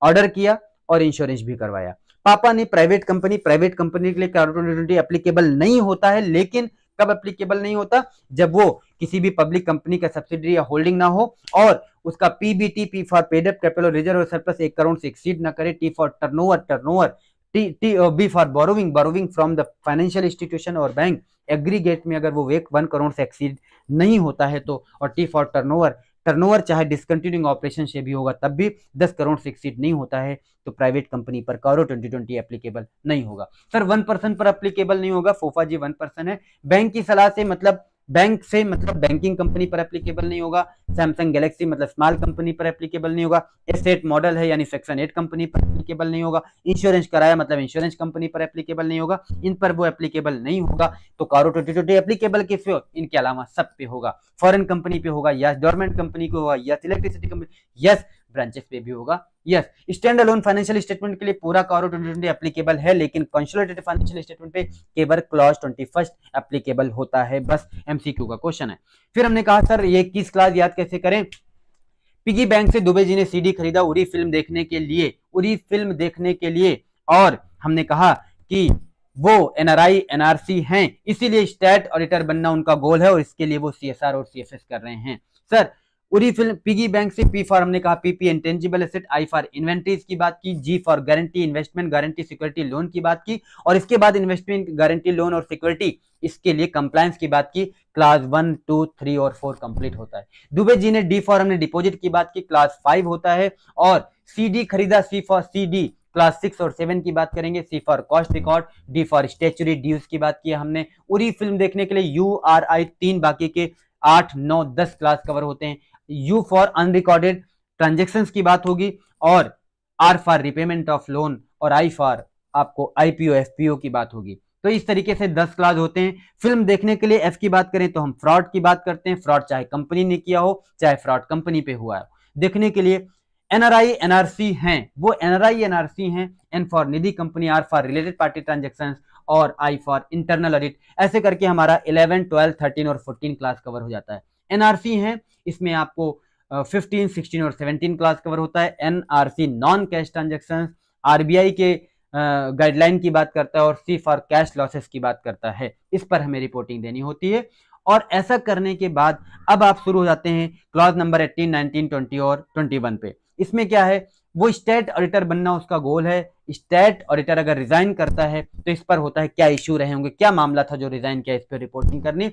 A: ऑर्डर किया और इंश्योरेंस भी करवाया। पापा ने प्राइवेट कंपनी के लिए कारो 2020 एप्लीकेबल नहीं होता है, लेकिन कब एप्लीकेबल नहीं होता, जब वो किसी भी पब्लिक कंपनी का सब्सिडरी या होल्डिंग ना हो और उसका PBT, P for paid up capital reserve और सरप्लस 1 करोड़ से एक्सीड ना करे, T for turnover, B for borrowing from the financial institution और बैंक एग्रीगेट में अगर वो 1 करोड़ से एक्सीड नहीं होता है तो, और टी फॉर टर्नओवर टर्नओवर चाहे डिसकंटिन्यूइंग ऑपरेशन से भी होगा तब भी 10 करोड़ से एक्सीड नहीं होता है तो प्राइवेट कंपनी पर कारो 2020 एप्लीकेबल नहीं होगा। सर 1% पर एप्लीकेबल नहीं होगा, फोफा जी 1% है। बैंक की सलाह से मतलब बैंक से मतलब बैंकिंग कंपनी पर एप्लीकेबल नहीं होगा। सैमसंग गैलेक्सी मतलब स्मॉल कंपनी पर एप्लीकेबल नहीं होगा। एसेट मॉडल है यानी सेक्शन 8 कंपनी पर एप्लीकेबल नहीं होगा। इंश्योरेंस कराया मतलब इंश्योरेंस कंपनी पर एप्लीकेबल नहीं होगा, इन पर वो एप्लीकेबल नहीं होगा। तो कारो 2020 एप्लीकेबल किस पे? इनके अलावा सब पे होगा। फॉरेन कंपनी पे होगा, यस गवर्नमेंट कंपनी को होगा, yes electricity company, yes branches पे भी होगा, yes stand alone financial statement के लिए पूरा कारो 2020 एप्लीकेबल है, लेकिन कंसोलिडेटेड फाइनेंशियल स्टेटमेंट पे केवल क्लॉज 21 एप्लीकेबल होता है। बस एमसीक्यू का क्वेश्चन है। फिर हमने कहा सर ये 21 क्लास याद कैसे करें? पिगी बैंक से दुबे जी ने सीडी खरीदा उरी फिल्म देखने के लिए, उरी फिल्म देखने के लिए, और हमने कहा कि वो एनआरआई एनआरसी हैं, इसीलिए स्टैट ऑडिटर बनना उनका गोल है और इसके लिए वो सीएसआर और सीएफएस कर रहे हैं। Sir Uri film piggy bank से पी फॉर हमने कहा PP intangible asset, I for inventories की बात की, G for guarantee investment guarantee security loan की बात की, और इसके बाद इन्वेस्टमेंट गारंटी लोन और सिक्योरिटी इसके लिए कंप्लायंस की बात की। क्लास 1, 2, 3 और 4 कंप्लीट होता है। दुबे जी ने डी फॉर हमने डिपॉजिट की बात की, क्लास 5 होता है, और सीडी खरीदा सी फॉर सीडी क्लास 6 और 7 की बात करेंगे, C for cost record, D for statutory dues की बात की हमने। उरी फिल्म देखने के लिए यू आर आई 3 बाकी के 8, 9, 10 क्लास कवर होते हैं। यू फॉर अनरिकॉर्डेड ट्रांजेक्शन्स की बात होगी, और R for repayment of loan, और आई फॉर आपको आईपीओ एफपीओ की बात होगी। तो इस तरीके से 10 क्लास होते हैं। फिल्म देखने के लिए एफ की बात करें तो हम फ्रॉड की बात करते हैं, फ्रॉड चाहे कंपनी ने किया हो चाहे फ्रॉड कंपनी पे हुआ है। देखने के लिए एनआरआई एनआरसी हैं, वो एनआरआई एनआरसी हैं। N for Nidhi company, R for related party transactions, और आई फॉर इंटरनल ऑडिट। ऐसे करके हमारा 11, 12, 13 और 14 क्लास कवर हो जाता है। एनआरसी है, इसमें आपको 15, 16 और 17 क्लास कवर होता है। NRC non cash transactions RBI के गाइडलाइन की बात करता है, और सी फॉर कैश लॉसेस की बात करता है। इस पर हमें रिपोर्टिंग देनी होती है, और ऐसा करने के बाद अब आप शुरू हो जाते हैं क्लॉज नंबर 18, 19, 20 और 21 पे। इसमें क्या है? वो स्टेट ऑडिटर बनना उसका गोल है। स्टेट ऑडिटर अगर रिजाइन करता है तो इस पर होता है क्या इश्यू रहे होंगे, क्या मामला था जो रिजाइन किया, इस पर रिपोर्टिंग करनी,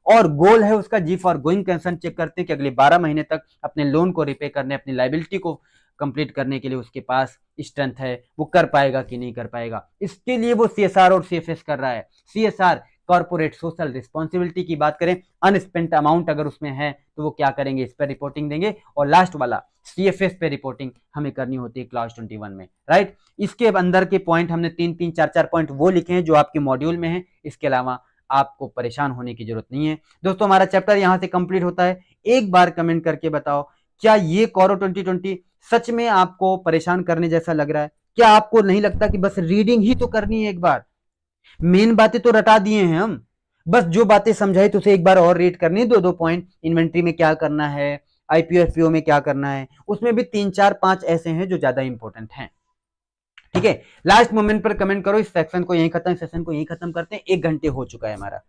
A: और गोल है उसका जी फॉर गोइंग कंसर्न चेक करते हैं कि अगले 12 महीने तक अपने लोन को रिपे करने, अपनी लाइबिलिटी को कंप्लीट करने के लिए उसके पास स्ट्रेंथ है, वो कर पाएगा कि नहीं कर पाएगा। इसके लिए वो सीएसआर और सीएफएस कर रहा है। सीएसआर कॉर्पोरेट सोशल रिस्पॉन्सिबिलिटी की बात करें, अनस्पेंट अमाउंट अगर उसमें है तो वो क्या करेंगे, इस पर रिपोर्टिंग देंगे। और लास्ट वाला सीएफएस पे रिपोर्टिंग हमें करनी होती है क्लास 21 में, राइट। इसके अंदर के पॉइंट हमने 3-3, 4-4 पॉइंट वो लिखे हैं जो आपके मॉड्यूल में है, इसके अलावा आपको परेशान होने की जरूरत नहीं है। दोस्तों हमारा चैप्टर यहां से कंप्लीट होता है। एक बार कमेंट करके बताओ, क्या ये कारो 2020 सच में आपको परेशान करने जैसा लग रहा है? क्या आपको नहीं लगता कि बस रीडिंग ही तो करनी है? एक बार मेन बातें तो रटा दिए हैं हम, बस जो बातें समझाई तो उसे एक बार और रीड करनी है। 2-2 पॉइंट, इन्वेंट्री में क्या करना है, आईपीओ में क्या करना है, उसमें भी 3, 4, 5 ऐसे हैं जो ज्यादा इंपॉर्टेंट हैं। ठीक है, लास्ट मोमेंट पर कमेंट करो। इस सेक्शन को यहीं खत्म, सेशन को यहीं खत्म करते हैं। 1 घंटे हो चुका है हमारा।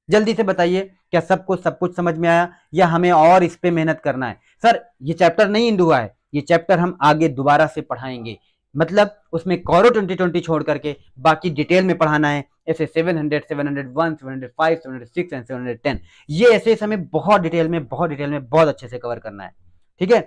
A: जल्दी से बताइए, क्या सब कुछ समझ में आया या हमें और इस पे मेहनत करना है? सर ये चैप्टर नहीं इंड हुआ है, ये चैप्टर हम आगे दोबारा से पढ़ाएंगे। मतलब उसमें कारो 2020 छोड़ करके बाकी डिटेल में पढ़ाना है। ऐसे 700, 701, 705, 706 एंड 710, ये ऐसे हमें बहुत डिटेल में बहुत अच्छे से कवर करना है। ठीक है,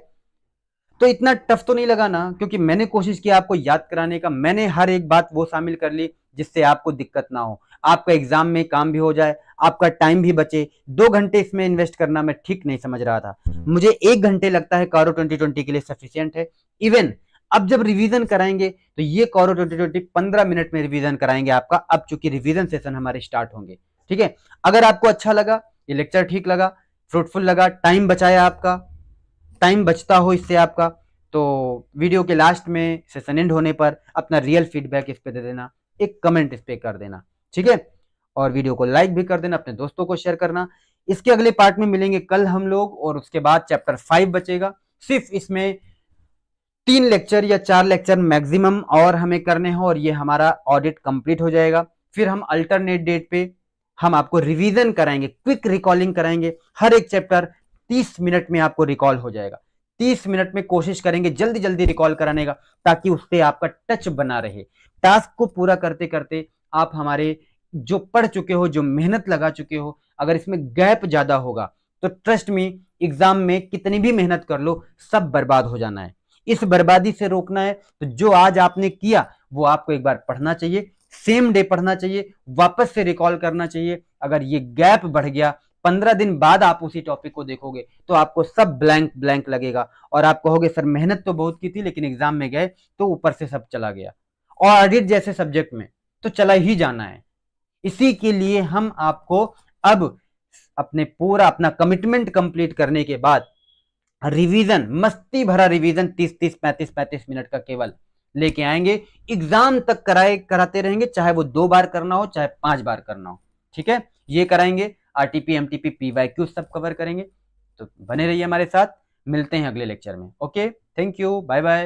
A: तो इतना टफ तो नहीं लगा ना, क्योंकि मैंने कोशिश की आपको याद कराने का। मैंने हर एक बात वो शामिल कर ली जिससे आपको दिक्कत ना हो, आपका एग्जाम में काम भी हो जाए, आपका टाइम भी बचे। 2 घंटे इसमें इन्वेस्ट करना मैं ठीक नहीं समझ रहा था। मुझे 1 घंटे लगता है कारो 2020 के लिए सफिशियंट है। इवन अब जब रिवीजन कराएंगे तो ये कारो 2020 15 मिनट में रिवीजन कराएंगे आपका, अब चूंकि रिवीजन सेशन हमारे स्टार्ट होंगे। ठीक है, अगर आपको अच्छा लगा, ये लेक्चर ठीक लगा, फ्रूटफुल लगा, टाइम बचाया आपका, टाइम बचता हो इससे आपका, तो वीडियो के लास्ट में सेशन एंड होने पर अपना रियल फीडबैक इस पे दे देना, एक कमेंट इस पे कर देना। ठीक है, और वीडियो को लाइक भी कर देना, अपने दोस्तों को शेयर करना। इसके अगले पार्ट में मिलेंगे कल हम लोग, और उसके बाद चैप्टर 5 बचेगा। सिर्फ इसमें 3 लेक्चर या 4 लेक्चर मैक्सिमम और हमें करने हो, और ये हमारा ऑडिट कंप्लीट हो जाएगा। फिर हम अल्टरनेट डेट पे हम आपको रिवीजन कराएंगे, क्विक रिकॉलिंग कराएंगे। हर एक चैप्टर 30 मिनट में आपको रिकॉल हो जाएगा। 30 मिनट में कोशिश करेंगे जल्दी जल्दी रिकॉल कराने का, ताकि उससे आपका टच बना रहे। टास्क को पूरा करते करते आप हमारे जो पढ़ चुके हो, जो मेहनत लगा चुके हो, अगर इसमें गैप ज्यादा होगा तो ट्रस्ट मी एग्जाम में कितनी भी मेहनत कर लो, सब बर्बाद हो जाना है। इस बर्बादी से रोकना है तो जो आज आपने किया वो आपको एक बार पढ़ना चाहिए, सेम डे पढ़ना चाहिए, वापस से रिकॉल करना चाहिए। अगर ये गैप बढ़ गया, 15 दिन बाद आप उसी टॉपिक को देखोगे तो आपको सब ब्लैंक ब्लैंक लगेगा और आप कहोगे सर मेहनत तो बहुत की थी लेकिन एग्जाम में गए तो ऊपर से सब चला गया। और ऑडिट जैसे सब्जेक्ट में तो चला ही जाना है। इसी के लिए हम आपको अब अपने पूरा अपना कमिटमेंट कंप्लीट करने के बाद रिवीजन, मस्ती भरा रिवीजन 30-30, 35-35 मिनट का केवल लेके आएंगे। एग्जाम तक कराते रहेंगे, चाहे वो 2 बार करना हो चाहे 5 बार करना हो। ठीक है, ये कराएंगे। आरटीपी, एमटीपी, पीवाईक्यू सब कवर करेंगे। तो बने रहिए हमारे साथ, मिलते हैं अगले लेक्चर में। Okay, thank you, bye bye.